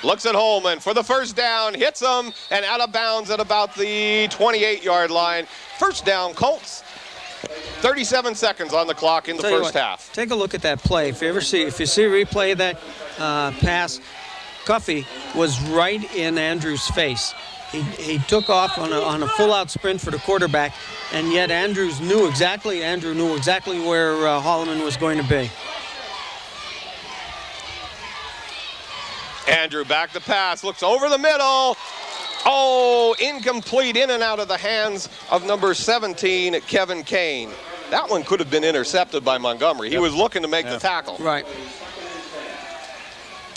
looks at Holman for the first down, hits him, and out of bounds at about the 28-yard line. First down, Colts. 37 seconds on the clock in the first half. Take a look at that play. If you see a replay of that pass, Cuffey was right in Andrew's face. He took off on a full-out sprint for the quarterback, and yet Andrew knew exactly where Holloman was going to be. Andrew back to pass, looks over the middle. Oh, incomplete, in and out of the hands of number 17, Kevin Kane. That one could have been intercepted by Montgomery. He was looking to make the tackle. Right.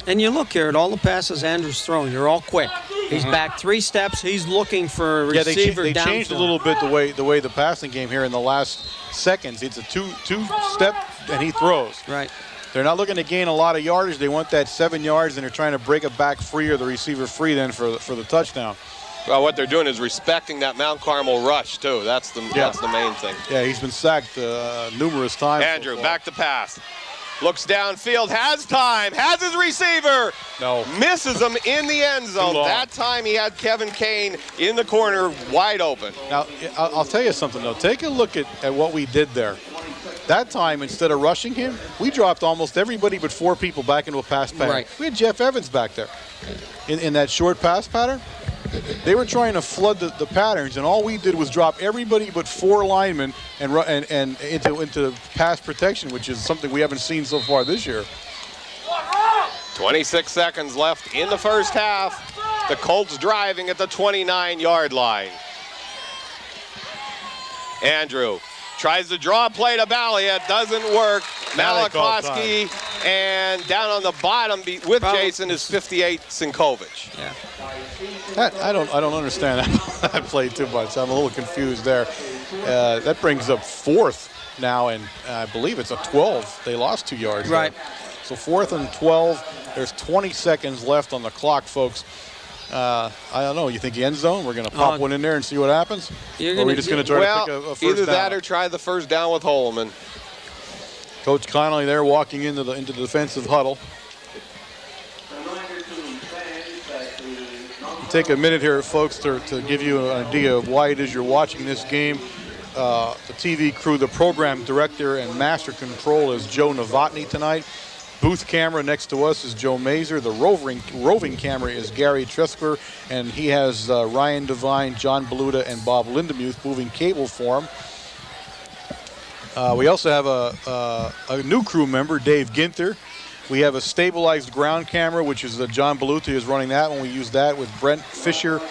And you look here at all the passes Andrew's throwing. They're all quick. He's back 3 steps. He's looking for a receiver they changed a little bit the way the passing game here in the last seconds. It's a two-step, and he throws. Right. They're not looking to gain a lot of yardage. They want that 7 yards, and they're trying to break a back free or the receiver free then for the touchdown. Well, what they're doing is respecting that Mount Carmel rush, too. That's the main thing. Yeah, he's been sacked numerous times. Andrew, back to pass. Looks downfield, has time, has his receiver. No. Misses him in the end zone. That time he had Kevin Kane in the corner wide open. Now, I'll tell you something, though. Take a look at what we did there. That time, instead of rushing him, we dropped almost everybody but 4 people back into a pass pattern. Right. We had Jeff Evans back there in that short pass pattern. They were trying to flood the patterns, and all we did was drop everybody but 4 linemen and into pass protection, which is something we haven't seen so far this year. 26 seconds left in the first half. The Colts driving at the 29-yard line. Andrew tries to draw a play to Balliet, doesn't work. Malachowski, and down on the bottom with Jason is 58 Sinkovich. Yeah. I don't understand that play too much. I'm a little confused there. That brings up 4th now, and I believe it's a 12. They lost 2 yards. Right. There. So 4th and 12. There's 20 seconds left on the clock, folks. I don't know. You think the end zone? We're going to pop one in there and see what happens? Or are we just going to try to pick a first either down? that or try the first down with Holloman. Coach Connolly there walking into the defensive huddle. Take a minute here, folks, to give you an idea of why it is you're watching this game. The TV crew, the program director and master control is Joe Novotny tonight. Booth camera next to us is Joe Mazer. The roving camera is Gary Tresker, and he has Ryan Devine, John Beluda, and Bob Lindemuth moving cable for him. We also have a new crew member, Dave Ginther. We have a stabilized ground camera, which is John Beluthi is running that one. We use that with Brent Fisher,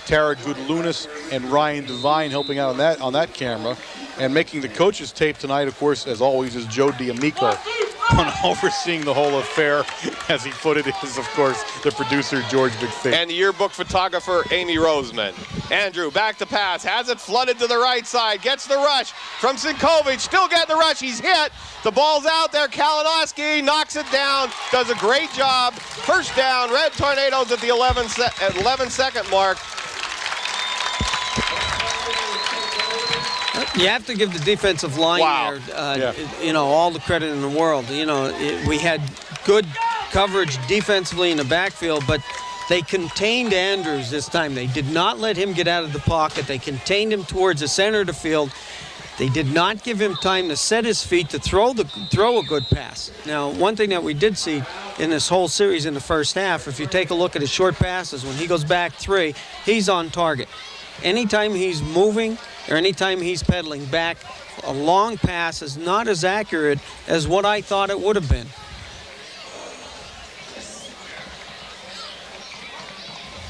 Tara Goodlunas, and Ryan Devine helping out on that camera. And making the coaches tape tonight, of course, as always, is Joe D'Amico. Overseeing the whole affair, as he put it, is, of course, the producer, George McPhee. And the yearbook photographer, Amy Roseman. Andrew, back to pass, has it flooded to the right side, gets the rush from Sinkovich, still getting the rush, he's hit. The ball's out there, Kalinowski knocks it down, does a great job. First down, Red Tornadoes at the 11-second mark. You have to give the defensive line there, all the credit in the world. We had good coverage defensively in the backfield, but they contained Andrews this time. They did not let him get out of the pocket. They contained him towards the center of the field. They did not give him time to set his feet to throw a good pass. Now, one thing that we did see in this whole series in the first half, if you take a look at his short passes, when he goes back 3, he's on target. Anytime he's moving or anytime he's pedaling back, a long pass is not as accurate as what I thought it would have been.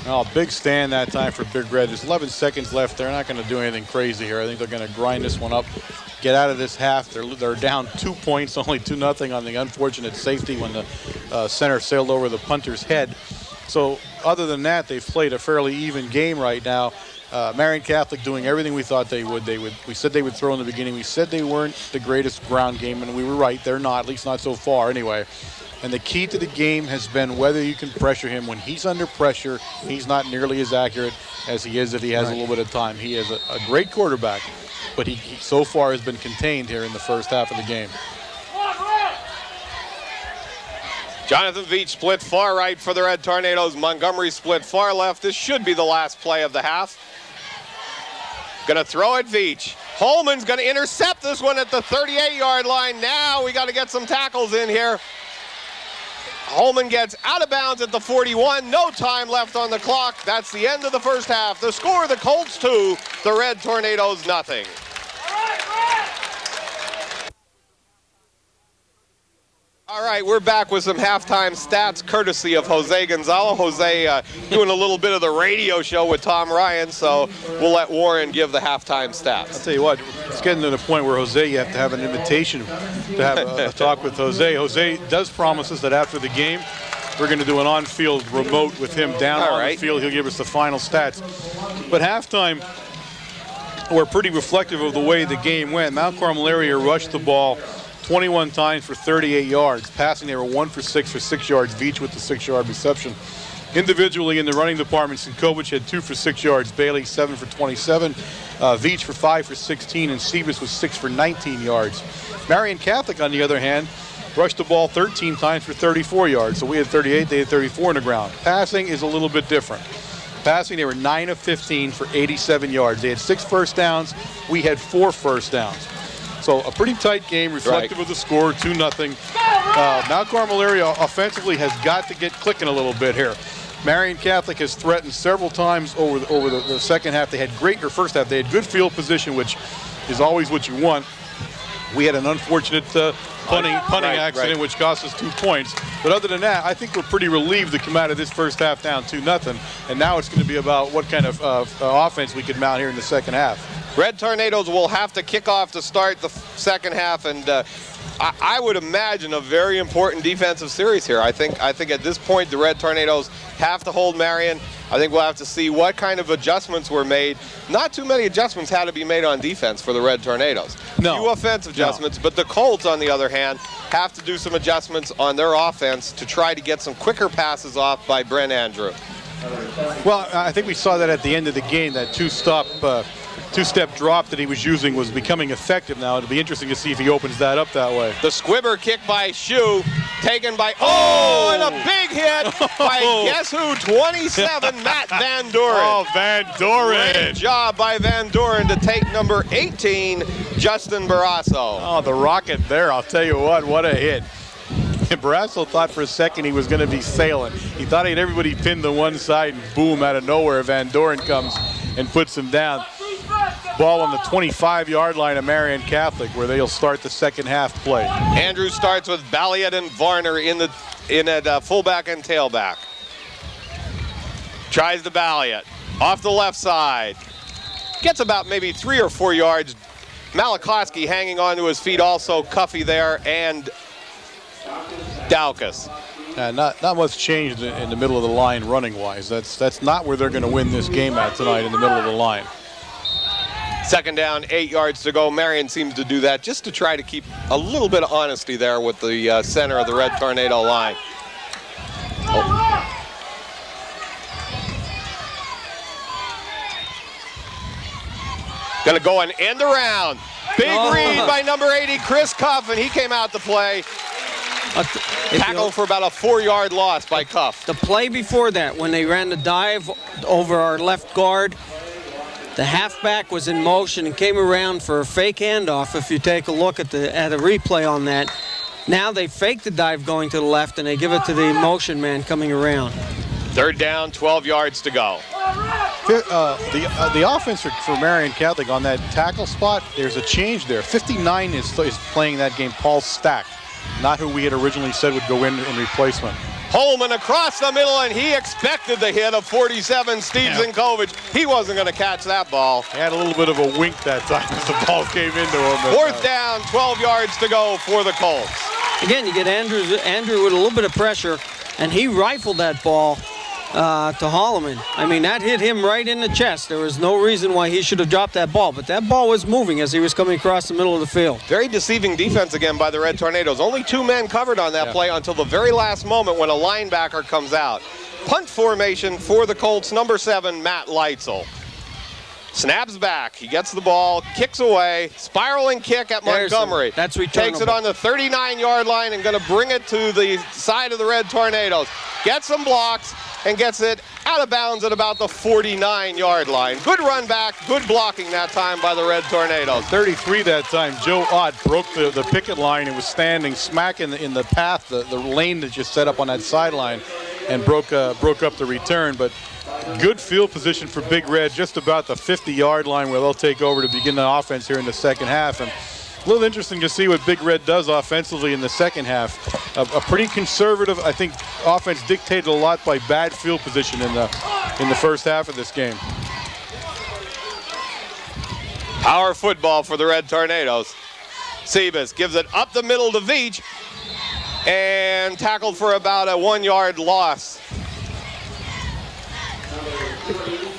Oh, big stand that time for Big Red. There's 11 seconds left. They're not going to do anything crazy here. I think they're going to grind this one up, get out of this half. They're down 2 points, only 2-0 on the unfortunate safety when the center sailed over the punter's head. So other than that, they've played a fairly even game right now. Marian Catholic doing everything we thought they would. We said they would throw in the beginning. We said they weren't the greatest ground game, and we were right. They're not, at least not so far anyway. And the key to the game has been whether you can pressure him. When he's under pressure, he's not nearly as accurate as he is if he has a little bit of time. He is a great quarterback, but he so far has been contained here in the first half of the game. Jonathan Veach split far right for the Red Tornadoes. Montgomery split far left. This should be the last play of the half. Gonna throw it, Veach. Holman's gonna intercept this one at the 38-yard line. Now we gotta get some tackles in here. Holman gets out of bounds at the 41. No time left on the clock. That's the end of the first half. The score, the Colts 2, the Red Tornadoes nothing. All right, we're back with some halftime stats courtesy of Jose Gonzalo. Jose doing a little bit of the radio show with Tom Ryan, so we'll let Warren give the halftime stats. I'll tell you what, it's getting to the point where Jose, you have to have an invitation to have a talk with Jose. Jose does promise us that after the game, we're going to do an on-field remote with him down on the field. He'll give us the final stats. But halftime, we're pretty reflective of the way the game went. Mount Carmel area rushed the ball 21 times for 38 yards. Passing, they were 1 for 6 for 6 yards, Veach with the 6-yard reception. Individually in the running department, Sinkovich had 2 for 6 yards, Bailey 7 for 27, Veach for 5 for 16, and Sebas was 6 for 19 yards. Marian Catholic, on the other hand, rushed the ball 13 times for 34 yards. So we had 38, they had 34 on the ground. Passing is a little bit different. Passing, they were 9 of 15 for 87 yards. They had 6 first downs. We had 4 first downs. So a pretty tight game, reflective of the score, 2-0. Mount Carmel area offensively has got to get clicking a little bit here. Marian Catholic has threatened several times over the second half. They had first half, they had good field position, which is always what you want. We had an unfortunate punting accident, which cost us 2 points. But other than that, I think we're pretty relieved to come out of this first half down 2-0. And now it's going to be about what kind of offense we could mount here in the second half. Red Tornadoes will have to kick off to start the second half, and I would imagine a very important defensive series here. I think at this point the Red Tornadoes have to hold Marian. I think we'll have to see what kind of adjustments were made. Not too many adjustments had to be made on defense for the Red Tornadoes. No. Few offensive adjustments, but the Colts, on the other hand, have to do some adjustments on their offense to try to get some quicker passes off by Brent Andrew. Well, I think we saw that at the end of the game, that two-step drop that he was using was becoming effective now. It'll be interesting to see if he opens that up that way. The squibber kick by Shu, taken by, and a big hit by guess who, 27, Matt Van Doren. Oh, Van Doren. Great job by Van Doren to take number 18, Justin Barrasso. Oh, the rocket there, I'll tell you what a hit. And Barrasso thought for a second he was going to be sailing. He thought he had everybody pinned to one side, and boom, out of nowhere, Van Doren comes and puts him down. Ball on the 25-yard line of Marian Catholic, where they'll start the second half play. Andrew starts with Balliet and Varner in at fullback and tailback. Tries the Balliet off the left side. Gets about maybe 3 or 4 yards. Malachowski hanging on to his feet, also Cuffey there, and Daukus. Not much changed in the middle of the line running-wise. That's not where they're going to win this game at tonight, in the middle of the line. Second down, 8 yards to go. Marian seems to do that just to try to keep a little bit of honesty there with the center of the Red Tornado line. Gonna go an end around. Big read by number 80, Chris Cuff, and he came out to play. Tackle for about a 4-yard loss by Cuff. The play before that, when they ran the dive over our left guard, the halfback was in motion and came around for a fake handoff. If you take a look at a replay on that, now they fake the dive going to the left and they give it to the motion man coming around. Third down, 12 yards to go. The offense for Marian Catholic on that tackle spot, there's a change there. 59 is playing that game, Paul Stack, not who we had originally said would go in replacement. Holman across the middle, and he expected the hit of 47, Steve Zinkovich. He wasn't going to catch that ball. He had a little bit of a wink that time as the ball came into him. Fourth down, 12 yards to go for the Colts. Again, you get Andrew with a little bit of pressure, and he rifled that ball to Holloman. I mean, that hit him right in the chest. There was no reason why he should have dropped that ball, but that ball was moving as he was coming across the middle of the field. Very deceiving defense again by the Red Tornadoes. Only 2 men covered on that play until the very last moment when a linebacker comes out. Punt formation for the Colts, number 7, Matt Leitzel. Snaps back. He gets the ball, kicks away, spiraling kick at Montgomery. That's returnable. Takes it on the 39-yard line and going to bring it to the side of the Red Tornadoes. Gets some blocks and gets it out of bounds at about the 49-yard line. Good run back, good blocking that time by the Red Tornadoes. 33 that time. Joe Ott broke the picket line and was standing smack in the path, the lane that you set up on that sideline, and broke up the return. But good field position for Big Red, just about the 50-yard line where they'll take over to begin the offense here in the second half. And a little interesting to see what Big Red does offensively in the second half. A pretty conservative, I think, offense dictated a lot by bad field position in the first half of this game. Power football for the Red Tornadoes. Sebas gives it up the middle to Veach and tackled for about a 1-yard loss.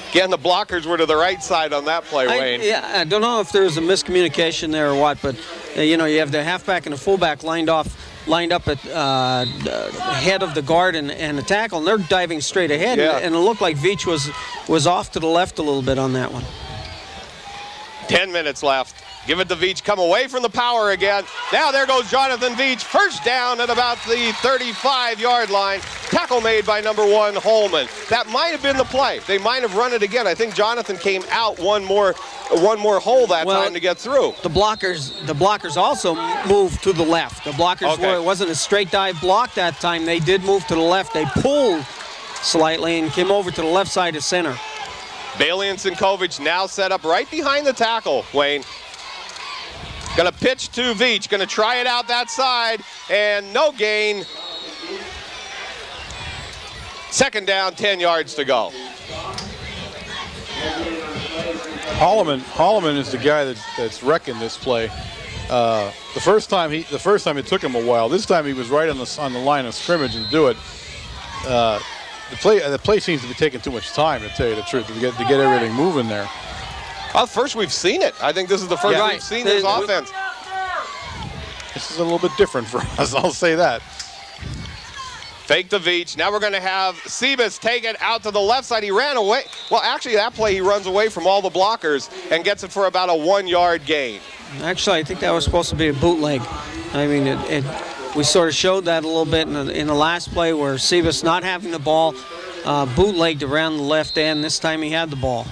Again, the blockers were to the right side on that play, Wayne. I don't know if there was a miscommunication there or what, but you have the halfback and the fullback lined up at head of the guard and the tackle, and they're diving straight ahead. Yeah. And it looked like Veach was off to the left a little bit on that one. 10 minutes left. Give it to Veach, come away from the power again. Now there goes Jonathan Veach, first down at about the 35-yard line. Tackle made by number 1, Holman. That might have been the play. They might have run it again. I think Jonathan came out one more hole that time to get through. The blockers also moved to the left. The blockers it wasn't a straight dive block that time. They did move to the left. They pulled slightly and came over to the left side of center. Bailey and Sinkovich now set up right behind the tackle, Wayne. Going to pitch to Veach, going to try it out that side, and no gain. Second down, 10 yards to go. Holloman is the guy that's wrecking this play. The first time it took him a while. This time he was right on the line of scrimmage and do it. The play seems to be taking too much time, to tell you the truth, to get everything moving there. Well, first we've seen it. I think this is the first we've seen this offense. This is a little bit different for us, I'll say that. Fake to Veach. Now we're going to have Sebas take it out to the left side. He ran away. Well, actually, that play he runs away from all the blockers and gets it for about a 1-yard gain. Actually, I think that was supposed to be a bootleg. I mean, we sort of showed that a little bit in the last play where Sebas not having the ball, bootlegged around the left end. This time he had the ball.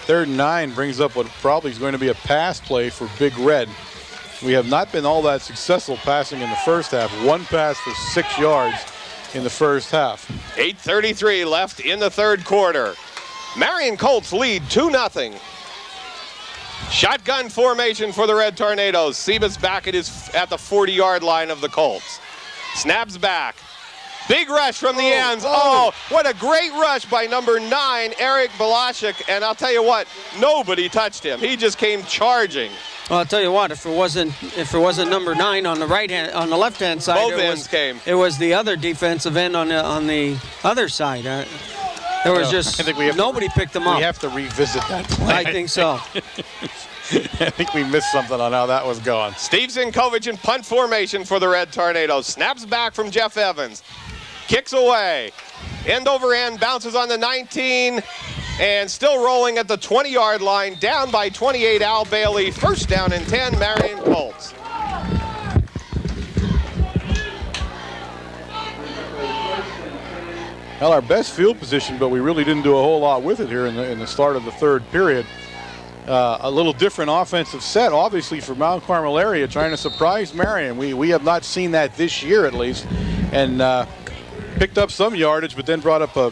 3rd and 9 brings up what probably is going to be a pass play for Big Red. We have not been all that successful passing in the first half. 1 pass for 6 yards in the first half. 8:33 left in the third quarter. Marian Colts lead 2-0. Shotgun formation for the Red Tornadoes. Sebas back at the 40-yard line of the Colts. Snaps back. Big rush from the ends. Oh, what a great rush by number 9, Eric Balashik. And I'll tell you what, nobody touched him. He just came charging. Well, I'll tell you what, if it wasn't number 9 on the the left-hand side, both ends came. It was the other defensive end on the other side. There was just nobody picked them up. We have to revisit that play. I think so. I think we missed something on how that was going. Steve Sinkovich in punt formation for the Red Tornadoes. Snaps back from Jeff Evans. Kicks away. End over end, bounces on the 19, and still rolling at the 20-yard line. Down by 28, Al Bailey. First down and 10, Marian Colts. Well, our best field position, but we really didn't do a whole lot with it here in the start of the third period. A little different offensive set, obviously, for Mount Carmel area, trying to surprise Marian. We have not seen that this year, at least, and picked up some yardage, but then brought up a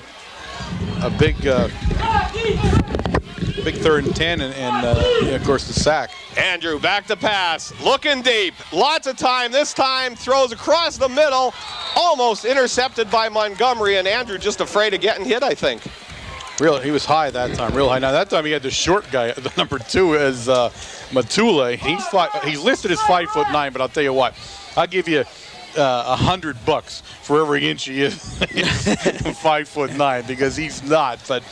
big 3rd and 10, and of course the sack. Andrew back to pass, looking deep, lots of time. This time throws across the middle, almost intercepted by Montgomery, and Andrew just afraid of getting hit, I think. He was high that time, real high. Now that time he had the short guy, the number 2 is Matula. He's listed as 5'9", but I'll tell you what, I'll give you $100 for every inch he is 5'9", because he's not. But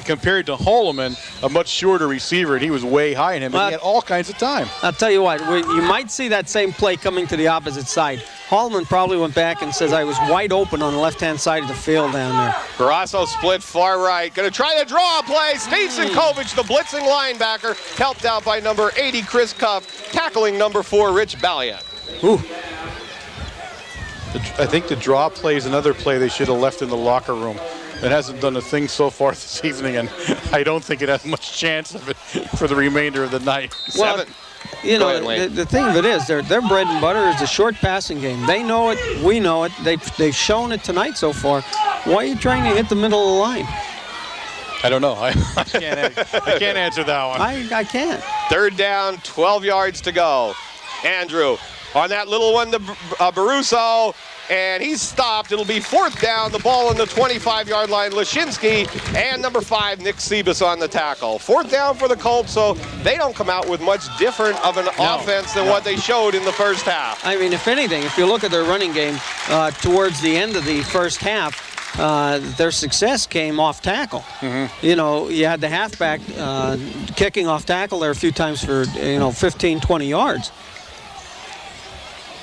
compared to Holloman, a much shorter receiver, and he was way high in him, and he had all kinds of time. I'll tell you what, you might see that same play coming to the opposite side. Holloman probably went back and says, I was wide open on the left-hand side of the field down there. Barrasso split far right. Going to try to draw a play. Steve Sinkovich, the blitzing linebacker, helped out by number 80, Chris Cuff, tackling number 4, Rich Balliet. Ooh. I think the draw play is another play they should have left in the locker room. It hasn't done a thing so far this evening, and I don't think it has much chance of it for the remainder of the night. Well, you know, the thing of it is, their bread and butter is the short passing game. They know it. We know it. They've shown it tonight so far. Why are you trying to hit the middle of the line? I don't know. I can't answer that one. I can't. 3rd down, 12 yards to go. Andrew on that little one to Barrasso, and he's stopped. It'll be 4th down, the ball on the 25-yard line. Lashinsky and number 5, Nick Sebas on the tackle. 4th down for the Colts, so they don't come out with much different of an offense than what they showed in the first half. I mean, if anything, if you look at their running game towards the end of the first half, their success came off tackle. You know, you had the halfback kicking off tackle there a few times for, 15, 20 yards.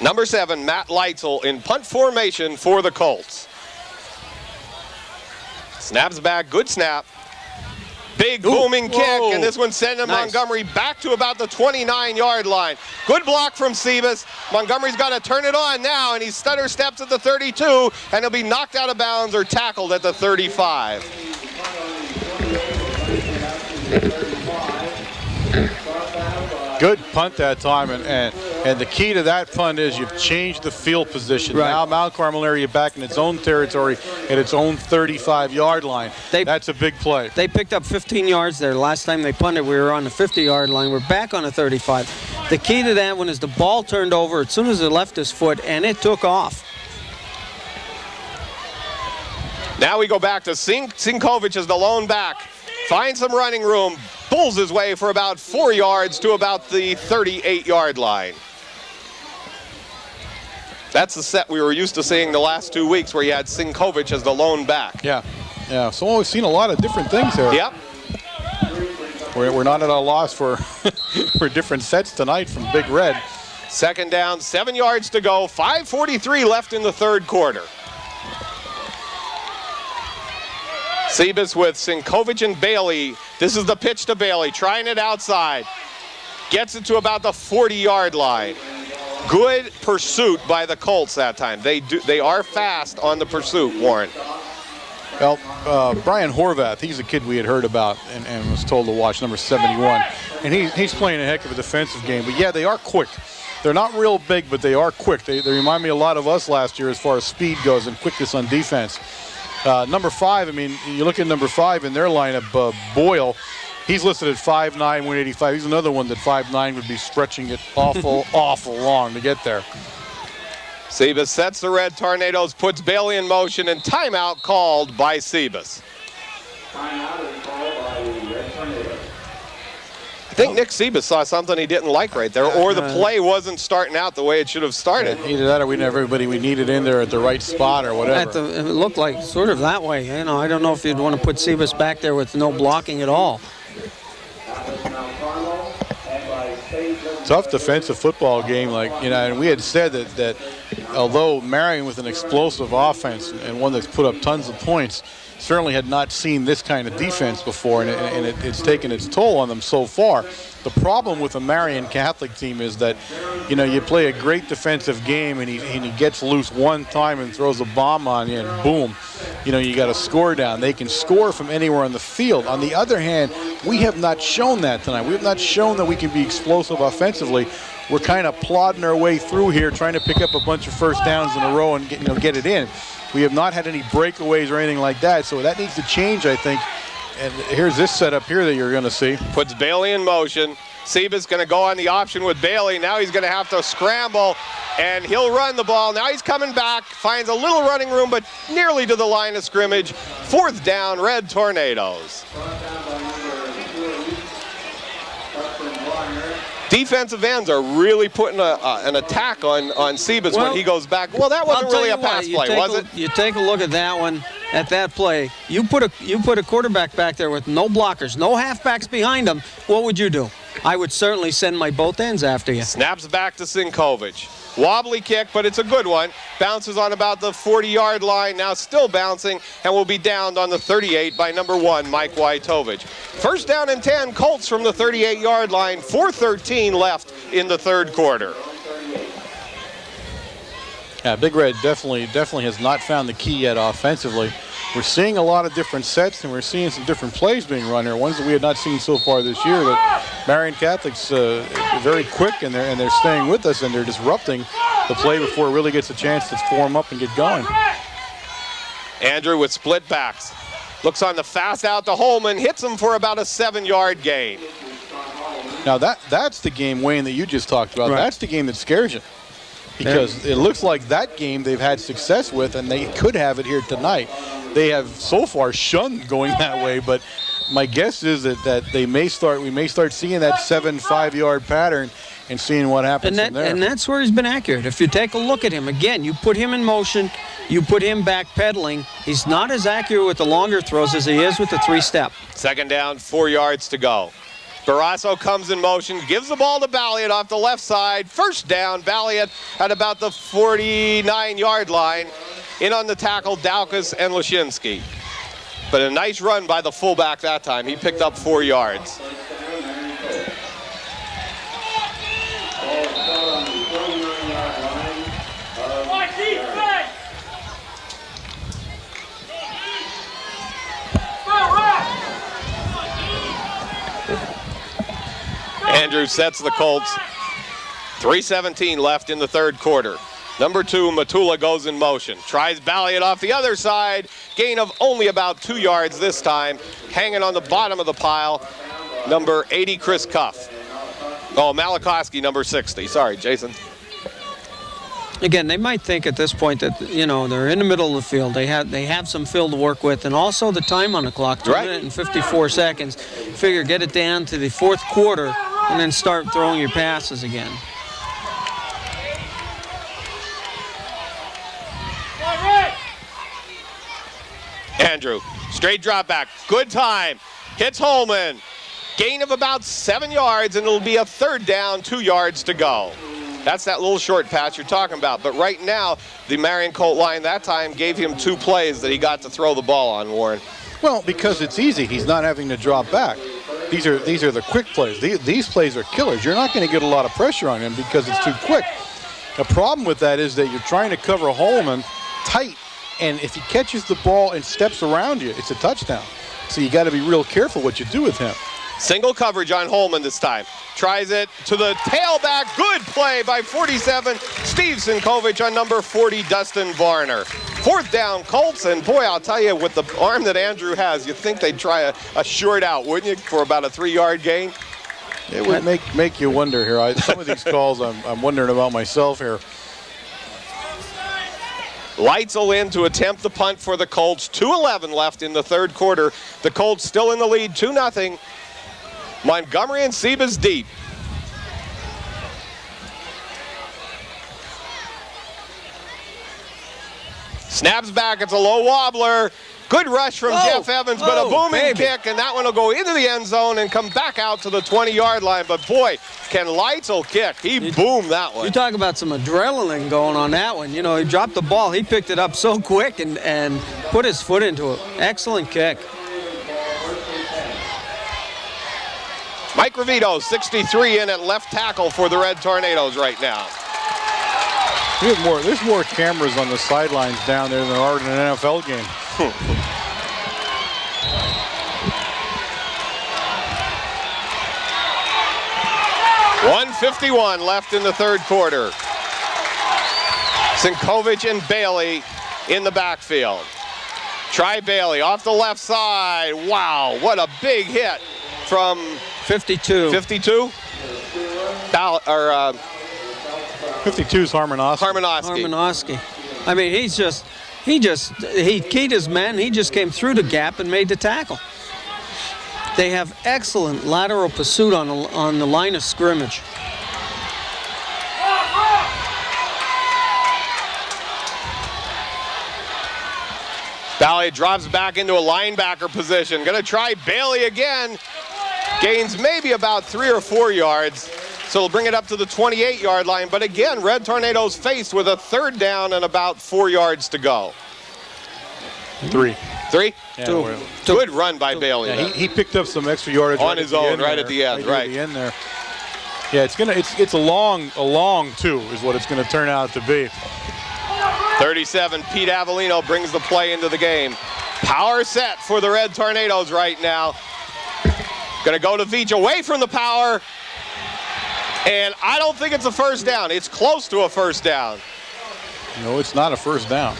Number 7, Matt Leitzel in punt formation for the Colts. Snaps back, good snap. Big booming kick, and this one sending Montgomery back to about the 29-yard line. Good block from Sebas. Montgomery's got to turn it on now, and he stutter steps at the 32, and he'll be knocked out of bounds or tackled at the 35. Good punt that time, and the key to that punt is you've changed the field position. Right. Now Mount Carmel area back in its own territory at its own 35-yard line. That's a big play. They picked up 15 yards there. Last time they punted, we were on the 50-yard line. We're back on the 35. The key to that one is the ball turned over as soon as it left his foot, and it took off. Now we go back to Sinkovich as the lone back. Finds some running room. Pulls his way for about 4 yards to about the 38-yard line. That's the set we were used to seeing the last 2 weeks, where you had Sinkovich as the lone back. Yeah. So we've seen a lot of different things there. Yep. We're not at a loss for for different sets tonight from Big Red. 2nd down, 7 yards to go. 5:43 left in the 3rd quarter. Sebas with Sinkovich and Bailey. This is the pitch to Bailey, trying it outside. Gets it to about the 40-yard line. Good pursuit by the Colts that time. They are fast on the pursuit, Warren. Well, Brian Horvath, he's a kid we had heard about and was told to watch, number 71. And he's playing a heck of a defensive game. But, yeah, they are quick. They're not real big, but they are quick. They remind me a lot of us last year as far as speed goes and quickness on defense. Number 5, I mean, you look at number 5 in their lineup, Boyle. He's listed at 5'9", 185. He's another one that 5'9" would be stretching it awful long to get there. Sebas sets the Red Tornadoes, puts Bailey in motion, and timeout called by Sebas. Timeout is called by the Red Tornadoes. I think Nick Sebas saw something he didn't like right there, or the play wasn't starting out the way it should have started. Either that or we didn't have everybody we needed in there at the right spot or whatever. It looked like sort of that way. I don't know if you'd want to put Sebas back there with no blocking at all. Tough defensive football game, and we had said that although Marian with an explosive offense and one that's put up tons of points, certainly had not seen this kind of defense before, and it's taken its toll on them so far. The problem with the Marian Catholic team is that, you play a great defensive game and he gets loose one time and throws a bomb on you and boom, you got a score down. They can score from anywhere on the field. On the other hand, we have not shown that tonight. We have not shown that we can be explosive offensively. We're kind of plodding our way through here, trying to pick up a bunch of first downs in a row and get it in. We have not had any breakaways or anything like that, so that needs to change, I think. And here's this setup here that you're going to see. Puts Bailey in motion. Sebas going to go on the option with Bailey. Now he's going to have to scramble, and he'll run the ball. Now he's coming back, finds a little running room, but nearly to the line of scrimmage. 4th down, Red Tornadoes. Defensive ends are really putting an attack on Siebes when he goes back. Well, that wasn't really a pass play, was it? You take a look at that one, at that play. You put a quarterback back there with no blockers, no halfbacks behind him. What would you do? I would certainly send my both ends after you. Snaps back to Sinkovic. Wobbly kick, but it's a good one. Bounces on about the 40-yard line, now still bouncing, and will be downed on the 38 by number 1, Mike Wojtovich. First down and 10, Colts from the 38-yard line, 4:13 left in the third quarter. Yeah, Big Red definitely has not found the key yet offensively. We're seeing a lot of different sets, and we're seeing some different plays being run here, ones that we had not seen so far this year. But Marian Catholic's very quick, and they're staying with us, and they're disrupting the play before it really gets a chance to form up and get going. Andrew with split backs. Looks on the fast out to Holman, hits him for about a 7-yard gain. Now that's the game, Wayne, that you just talked about. Right. That's the game that scares you. Because it looks like that game they've had success with, and they could have it here tonight. They have so far shunned going that way, but my guess is that we may start seeing that 7-5-yard pattern and seeing what happens from there. And that's where he's been accurate. If you take a look at him, again, you put him in motion, you put him back pedaling. He's not as accurate with the longer throws as he is with the 3-step. Second down, 4 yards to go. Barrasso comes in motion, gives the ball to Balliet off the left side. First down, Balliet at about the 49-yard line. In on the tackle, Daukus and Lashinsky. But a nice run by the fullback that time. He picked up 4 yards. Andrew sets the Colts. 3:17 left in the third quarter. Number 2, Matula goes in motion. Tries Balliet off the other side. Gain of only about 2 yards this time. Hanging on the bottom of the pile, number 80, Chris Cuff. Oh, Malachowski, number 60. Sorry, Jason. Again, they might think at this point that, they're in the middle of the field. They have some field to work with, and also the time on the clock, 2 minutes and 54 seconds. Figure get it down to the fourth quarter and then start throwing your passes again. Andrew, straight drop back, good time, hits Holman. Gain of about 7 yards, and it'll be a third down, 2 yards to go. That's that little short pass you're talking about. But right now, the Marian Colt line that time gave him 2 plays that he got to throw the ball on, Warren. Well, because it's easy. He's not having to drop back. These are the quick plays. These plays are killers. You're not going to get a lot of pressure on him because it's too quick. The problem with that is that you're trying to cover Holman tight, and if he catches the ball and steps around you, it's a touchdown. So you got to be real careful what you do with him. Single coverage on Holman this time. Tries it to the tailback. Good play by 47, Steve Sinkovic on number 40, Dustin Varner. Fourth down, Colts, and boy, I'll tell you, with the arm that Andrew has, you'd think they'd try a short out, wouldn't you, for about a 3-yard gain? It would make you wonder here. Some of these calls I'm wondering about myself here. Leitzel in to attempt the punt for the Colts. 2:11 left in the third quarter. The Colts still in the lead, 2-0. Montgomery and Siebes deep. Snaps back, it's a low wobbler. Good rush from Jeff Evans, but a booming kick, and that one will go into the end zone and come back out to the 20-yard line. But boy, can Leitzel kick. He boomed that one. You talk about some adrenaline going on that one. He dropped the ball. He picked it up so quick and put his foot into it. Excellent kick. Mike Ravito, 63 in at left tackle for the Red Tornadoes right now. There's more cameras on the sidelines down there than there are in an NFL game. 1:51 left in the third quarter. Sinkovic and Bailey in the backfield. Try Bailey off the left side. Wow, what a big hit from 52. 52? 52 is Harmanoski. I mean, he keyed his man. He just came through the gap and made the tackle. They have excellent lateral pursuit on the line of scrimmage. Ballet drops back into a linebacker position. Going to try Bailey again. Gains maybe about 3 or 4 yards. So he'll bring it up to the 28-yard line. But again, Red Tornadoes faced with a 3rd down and about 4 yards to go. 3. 3? Yeah, 2. Good run by Bailey. Yeah, he picked up some extra yardage on his own, right at the end, right. At the end there. Yeah, it's a long 2 is what it's gonna turn out to be. 37, Pete Avellino brings the play into the game. Power set for the Red Tornadoes right now. Gonna go to Veach, away from the power. And I don't think it's a first down. It's close to a first down. No, it's not a first down.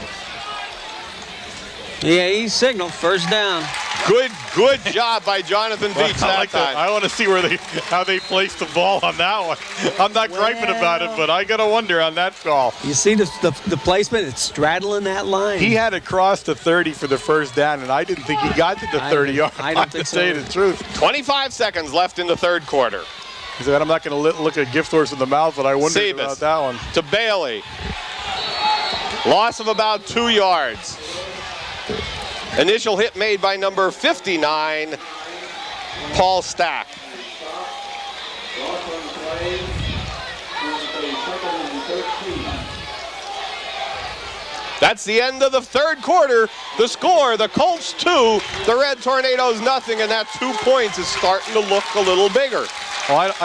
Yeah, he signaled first down. Good job by Jonathan Veach that time. I want to see how they placed the ball on that one. I'm not griping about it, but I gotta wonder on that call. You see the placement? It's straddling that line. He had it cross the 30 for the first down, and I didn't think he got to the 30-yard line. I don't think so. To say the truth. 25 seconds left in the 3rd quarter. He said, I'm not going to look a gift horse in the mouth, but I wondered about that one. To Bailey. Loss of about 2 yards. Initial hit made by number 59, Paul Stack. That's the end of the 3rd quarter. The score, the Colts 2, the Red Tornadoes nothing, and that 2 points is starting to look a little bigger.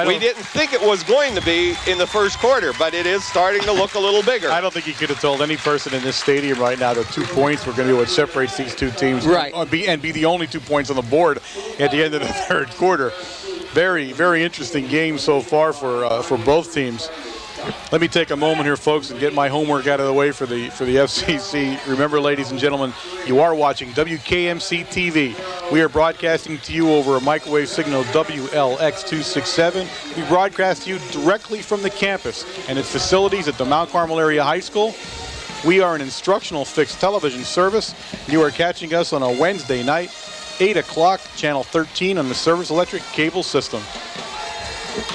We didn't think it was going to be in the 1st quarter, but it is starting to look a little bigger. I don't think you could have told any person in this stadium right now that 2 points were going to be what separates these two teams. Right. And be the only 2 points on the board at the end of the 3rd quarter. Very, very interesting game so far for both teams. Let me take a moment here, folks, and get my homework out of the way for the FCC. Remember, ladies and gentlemen, you are watching WKMC TV. We are broadcasting to you over a microwave signal WLX267. We broadcast to you directly from the campus and its facilities at the Mount Carmel Area High School. We are an instructional fixed television service. You are catching us on a Wednesday night, 8 o'clock, channel 13 on the Service Electric cable system.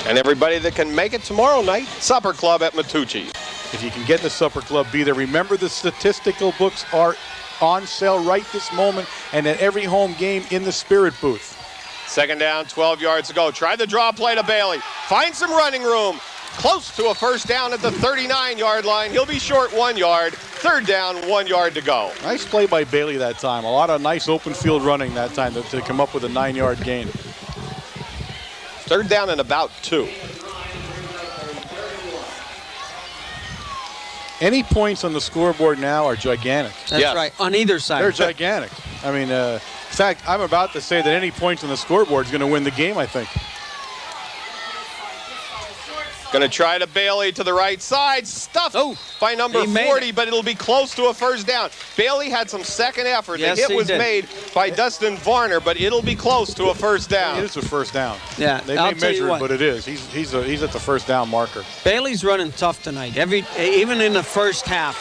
And everybody that can make it tomorrow night, Supper Club at Matucci. If you can get the Supper Club, be there. Remember, the statistical books are on sale right this moment and at every home game in the Spirit booth. 2nd down, 12 yards to go. Try the draw play to Bailey. Find some running room. Close to a first down at the 39-yard line. He'll be short 1 yard. 3rd down, 1 yard to go. Nice play by Bailey that time. A lot of nice open field running that time to come up with a 9-yard gain. 3rd down and about 2. Any points on the scoreboard now are gigantic. That's right, on either side. They're gigantic. I mean, in fact, I'm about to say that any points on the scoreboard is going to win the game, I think. Going to try to Bailey to the right side. Stuffed by number 40, but it'll be close to a first down. Bailey had some second effort. Yes, the hit was did. made by Dustin Varner, but it'll be close to a first down. It is a first down. Yeah, They I'll may tell you measure it, what. but it is. He's at the first down marker. Bailey's running tough tonight. Even in the first half,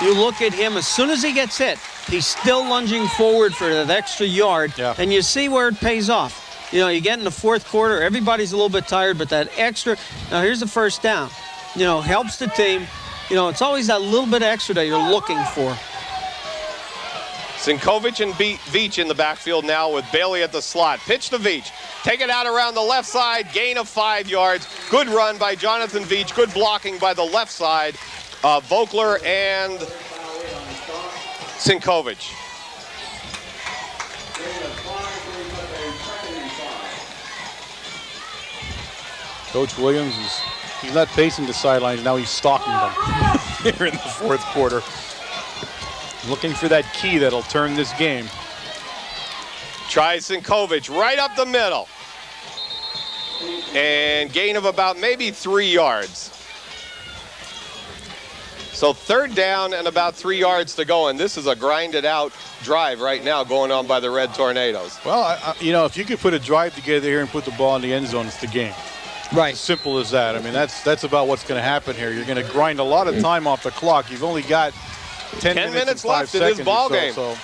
you look at him, as soon as he gets hit, he's still lunging forward for that extra yard, and you see where it pays off. You know, you get in the 4th quarter, everybody's a little bit tired, but that extra, now here's the first down, helps the team. It's always that little bit extra that you're looking for. Sinkovic and Veach in the backfield now with Bailey at the slot. Pitch to Veach. Take it out around the left side, gain of 5 yards. Good run by Jonathan Veach, good blocking by the left side. Vogler and Sinkovic. Coach Williams, he's not pacing the sidelines, now he's stalking them here in the 4th quarter. Looking for that key that'll turn this game. Tries Sinkovic right up the middle. And gain of about maybe 3 yards. So 3rd down and about 3 yards to go, and this is a grinded out drive right now going on by the Red Tornadoes. Well, if you could put a drive together here and put the ball in the end zone, it's the game. Right. As simple as that. I mean, that's about what's going to happen here. You're going to grind a lot of time off the clock. You've only got 10 minutes left in this ball game. So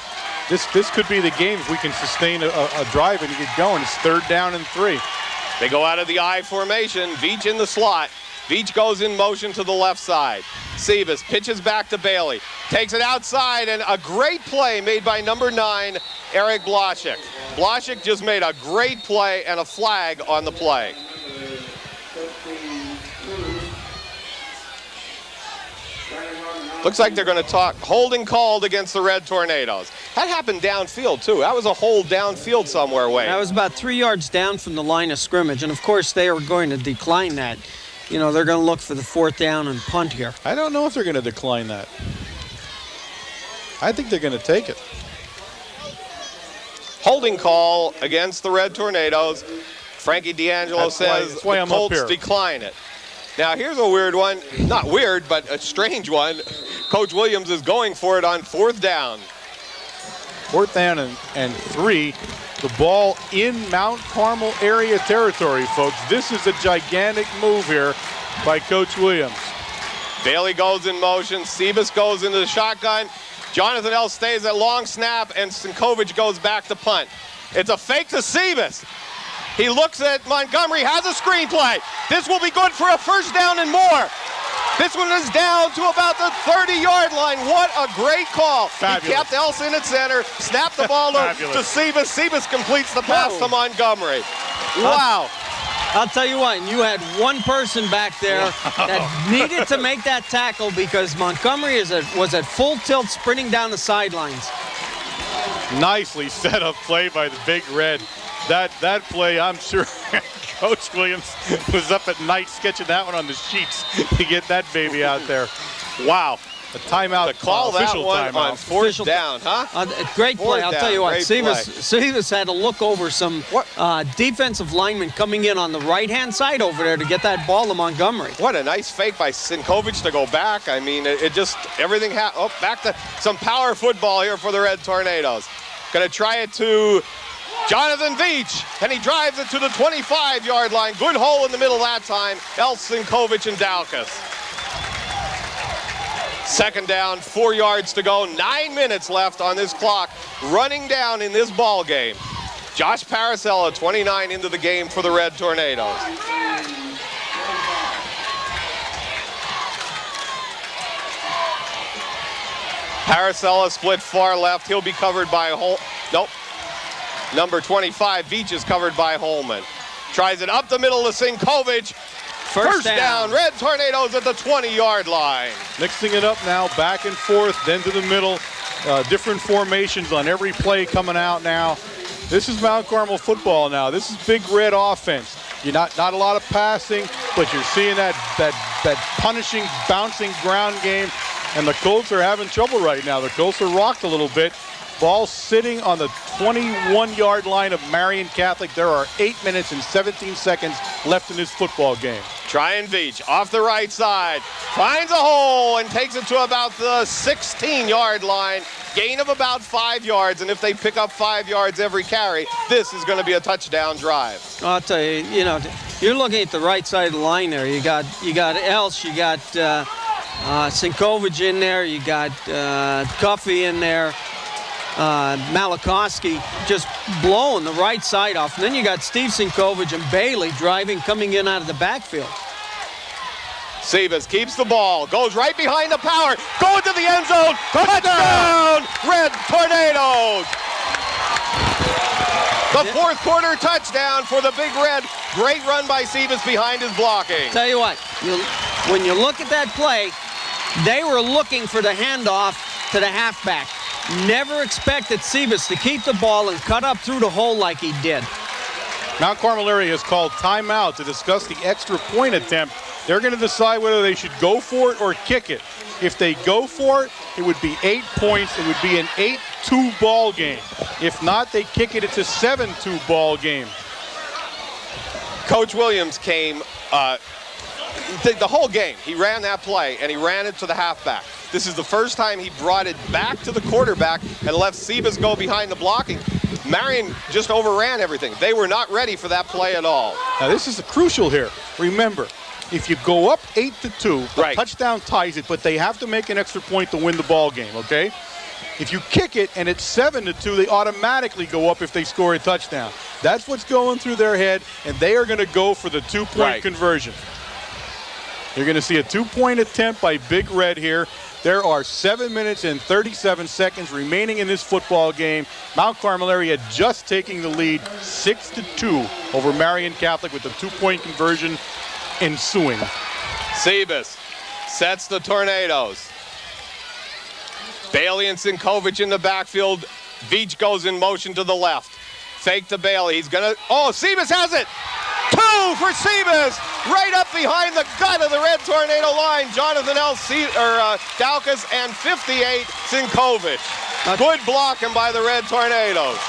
this could be the game if we can sustain a drive and get going. It's 3rd down and 3. They go out of the I formation. Veach in the slot. Veach goes in motion to the left side. Sebas pitches back to Bailey. Takes it outside, and a great play made by number 9, Eric Blaszczyk. Blaszczyk just made a great play and a flag on the play. Looks like they're going to talk holding called against the Red Tornadoes. That happened downfield, too. That was a hold downfield somewhere, Wayne. That was about 3 yards down from the line of scrimmage, and of course they are going to decline that. You know, they're going to look for the 4th down and punt here. I don't know if they're going to decline that. I think they're going to take it. Holding call against the Red Tornadoes. Frankie D'Angelo says the Colts decline it. Now, here's a weird one. Not weird, but a strange one. Coach Williams is going for it on 4th down. 4th down and 3. The ball in Mount Carmel area territory, folks. This is a gigantic move here by Coach Williams. Bailey goes in motion. Sebas goes into the shotgun. Jonathan L. stays at long snap, and Sinkovic goes back to punt. It's a fake to Sebas. He looks at Montgomery, has a screenplay. This will be good for a 1st down and more. This one is down to about the 30-yard line. What a great call. Fabulous. He kept Elson at center, snapped the ball to Sebas. Sebas completes the pass to Montgomery. Wow. I'll tell you what, you had one person back there that needed to make that tackle because Montgomery was at full tilt sprinting down the sidelines. Nicely set up play by the Big Red. That play, I'm sure Coach Williams was up at night sketching that one on the sheets to get that baby out there. Wow. A timeout. To call that one on 4th down, huh? Great play. I'll tell you what, Sebas had to look over some defensive linemen coming in on the right-hand side over there to get that ball to Montgomery. What a nice fake by Sinkovic to go back. I mean, it just, everything, back to some power football here for the Red Tornadoes. Going to try it to Jonathan Veach, and he drives it to the 25-yard line. Good hole in the middle that time. Sinkovic and Dalkas. 2nd down, 4 yards to go. 9 minutes left on this clock. Running down in this ball game. Josh Paracella, 29 into the game for the Red Tornadoes. Paracella split far left. He'll be covered by nope. Number 25, Veach is covered by Holman. Tries it up the middle to Sinkovic. First down, Red Tornadoes at the 20-yard line. Mixing it up now, back and forth, then to the middle. Different formations on every play coming out now. This is Mount Carmel football now. This is Big Red offense. You're not a lot of passing, but you're seeing that punishing, bouncing ground game. And the Colts are having trouble right now. The Colts are rocked a little bit. Ball sitting on the 21-yard line of Marian Catholic. There are 8 minutes and 17 seconds left in this football game. Tryon Veach off the right side. Finds a hole and takes it to about the 16-yard line. Gain of about 5 yards, and if they pick up 5 yards every carry, this is going to be a touchdown drive. I'll tell you, you're looking at the right side of the line there. You got Elsh, you got Sinkovic in there, you got Cuffey in there. Malakowski just blowing the right side off. And then you got Steve Sinkovic and Bailey coming in out of the backfield. Sebas keeps the ball, goes right behind the power, going to the end zone. Touchdown, Red Tornadoes! The 4th quarter touchdown for the Big Red. Great run by Sebas behind his blocking. Tell you what, when you look at that play, they were looking for the handoff to the halfback. Never expected Sebas to keep the ball and cut up through the hole like he did. Mount Carmel area has called timeout to discuss the extra point attempt. They're going to decide whether they should go for it or kick it. If they go for it, it would be 8 points. It would be an 8-2 ball game. If not, they kick it. It's a 7-2 ball game. Coach Williams came the whole game. He ran that play, and he ran it to the halfback. This is the first time he brought it back to the quarterback and left Sebas go behind the blocking. Marian just overran everything. They were not ready for that play at all. Now, this is crucial here. Remember, if you go up 8-2, the touchdown ties it, but they have to make an extra point to win the ball game, okay? If you kick it and it's 7-2, they automatically go up if they score a touchdown. That's what's going through their head, and they are going to go for the 2-point conversion. You're going to see a 2-point attempt by Big Red here. There are 7 minutes and 37 seconds remaining in this football game. Mount Carmel area just taking the lead 6-2 over Marian Catholic with the 2-point conversion ensuing. Sebas sets the Tornadoes. Bailey and Sinkovic in the backfield. Veach goes in motion to the left. Fake to Bailey. He's going to, Sebas has it. 2 for Sebas, right up behind the gut of the Red Tornado line. Jonathan Daukas and 58 Sinkovic. Good blocking by the Red Tornadoes.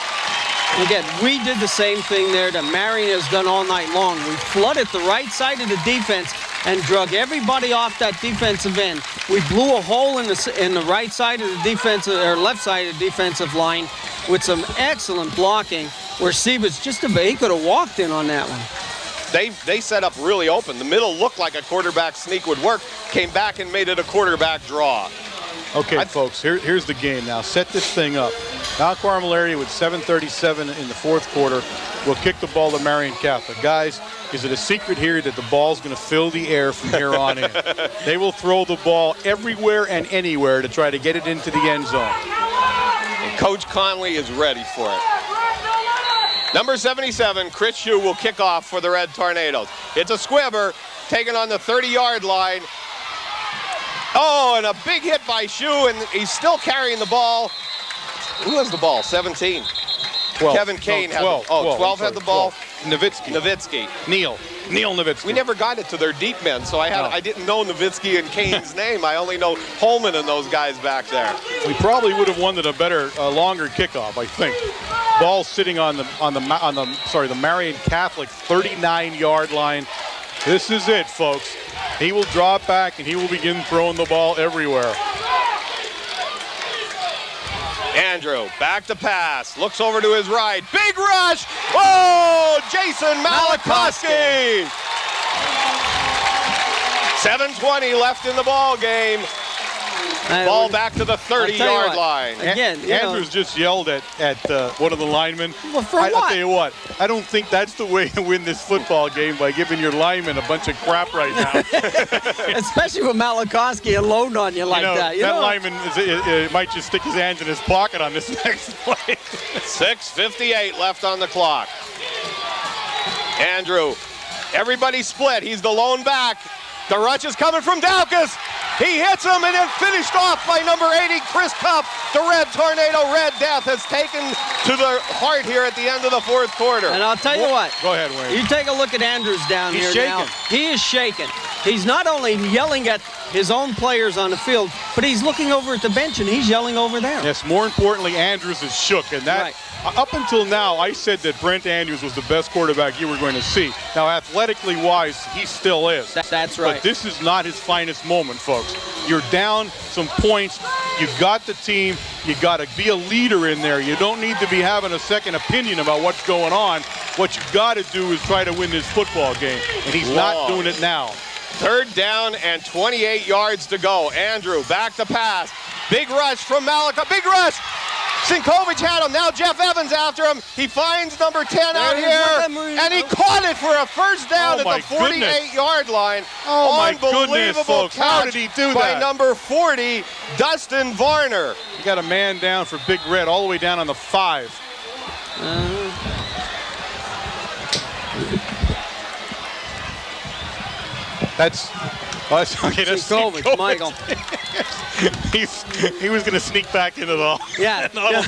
Again, we did the same thing there that Marian has done all night long. We flooded the right side of the defense and drug everybody off that defensive end. We blew a hole in the right side of the defensive, or left side of the defensive line with some excellent blocking where Sebas he could have walked in on that one. They set up really open. The middle looked like a quarterback sneak would work. Came back and made it a quarterback draw. Okay, folks, here's the game now. Set this thing up. Mount Carmel area with 7:37 in the fourth quarter will kick the ball to Marian Catholic. Guys, is it a secret here that the ball's going to fill the air from here on in? They will throw the ball everywhere and anywhere to try to get it into the end zone. And Coach Conley is ready for it. Number 77, Chris Shue will kick off for the Red Tornadoes. It's a squibber taken on the 30-yard line. And a big hit by Shue, and he's still carrying the ball. Who has the ball? 17. 12. Kevin Kane had 12. 12 had the ball. 12. Nowitzki. Neil Nowitzki. We never got it to their deep men, so I didn't know Nowitzki and Kane's name. I only know Holman and those guys back there. We probably would have won it a longer kickoff, I think. Ball sitting on the Marian Catholic 39-yard line. This is it, folks. He will drop back and he will begin throwing the ball everywhere. Andrew, back to pass, looks over to his right, big rush, Jason Malikoski! 7:20 left in the ball game. Ball back to the 30-yard line. Again, Andrews just yelled at one of the linemen. Well, for I'll what? tell you what, I don't think that's the way to win this football game, by giving your lineman a bunch of crap right now. Especially with Malikoski alone on you like that. That lineman might just stick his hands in his pocket on this next play. 6:58 left on the clock. Andrew, everybody split. He's the lone back. The rush is coming from Daukas. He hits him and then finished off by number 80, Chris Cup. The Red Tornado, Red Death, has taken to the heart here at the end of the fourth quarter. And I'll tell you what. Go ahead, Wayne. You take a look at Andrews down He's here shaking. now. He is shaking. He's not only yelling at his own players on the field, but he's looking over at the bench and he's yelling over there. Yes, more importantly, Andrews is shook. And that, up until now, I said that Brent Andrews was the best quarterback you were going to see. Now, athletically wise, he still is. That's right. But this is not his finest moment, folks. You're down some points. You got the team. You got to be a leader in there. You don't need to be having a second opinion about what's going on. What you got to do is try to win this football game. And he's not doing it now. Third down and 28 yards to go. Andrew back to pass. Big rush from Malika. Big rush. Sinkovic had him. Now Jeff Evans after him. He finds number 10 out here, and he caught it for a first down at the 48-yard line. Oh, my goodness, folks. How did he do by that? number 40, Dustin Varner. You got a man down for Big Red all the way down on the 5. That's okay. That's Sinkovic, Michael. He was going to sneak back into the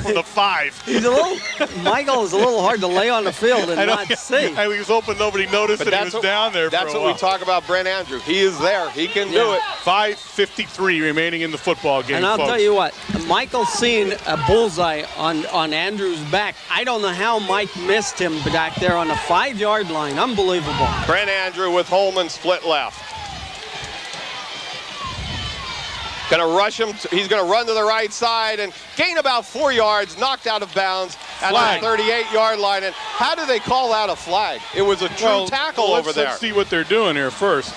from the 5. Michael is a little hard to lay on the field and not see. He was hoping nobody noticed that he was down there. That's what we talk about, Brent Andrew. He is there. He can do it. 5:53 remaining in the football game. And I'll folks. tell you what, Michael's seen a bullseye on Andrew's back. I don't know how Mike missed him back there on the 5-yard line. Unbelievable. Brent Andrew with Holman split left. Going to rush him. He's going to run to the right side and gain about 4 yards, knocked out of bounds at the 38-yard line. And how do they call that a flag? It was a true tackle over there. Let's see what they're doing here first.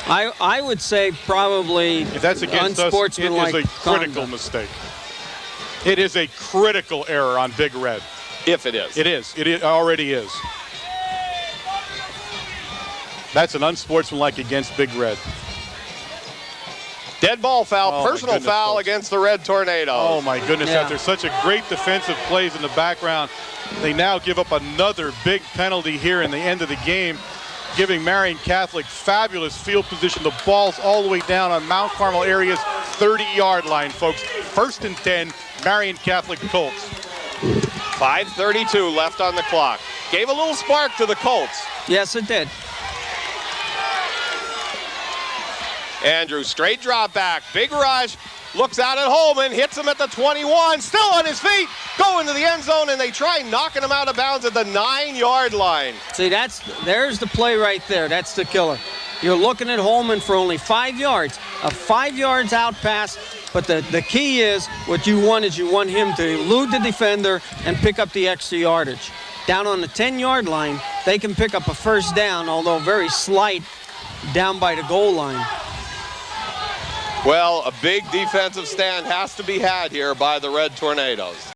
I would say probably if that's against us, it is a critical mistake. It is a critical error on Big Red. If it is. It is. It already is. That's an unsportsmanlike against Big Red. Dead ball foul, Oh, my personal goodness, foul folks. against the Red Tornadoes. Oh my goodness, Yeah. after such a great defensive plays in the background, they now give up another big penalty here in the end of the game, giving Marian Catholic fabulous field position. The ball's all the way down on Mount Carmel area's 30-yard line, folks. 1st and 10, Marian Catholic Colts. 5:32 left on the clock. Gave a little spark to the Colts. Yes, it did. Andrew, straight drop back, big rush, looks out at Holman, hits him at the 21, still on his feet, going to the end zone, and they try knocking him out of bounds at the 9-yard line. See, there's the play right there. That's the killer. You're looking at Holman for only 5 yards, a 5 yards out pass, but the key is what you want him to elude the defender and pick up the extra yardage. Down on the 10-yard line, they can pick up a first down, although very slight, down by the goal line. Well, a big defensive stand has to be had here by the Red Tornadoes.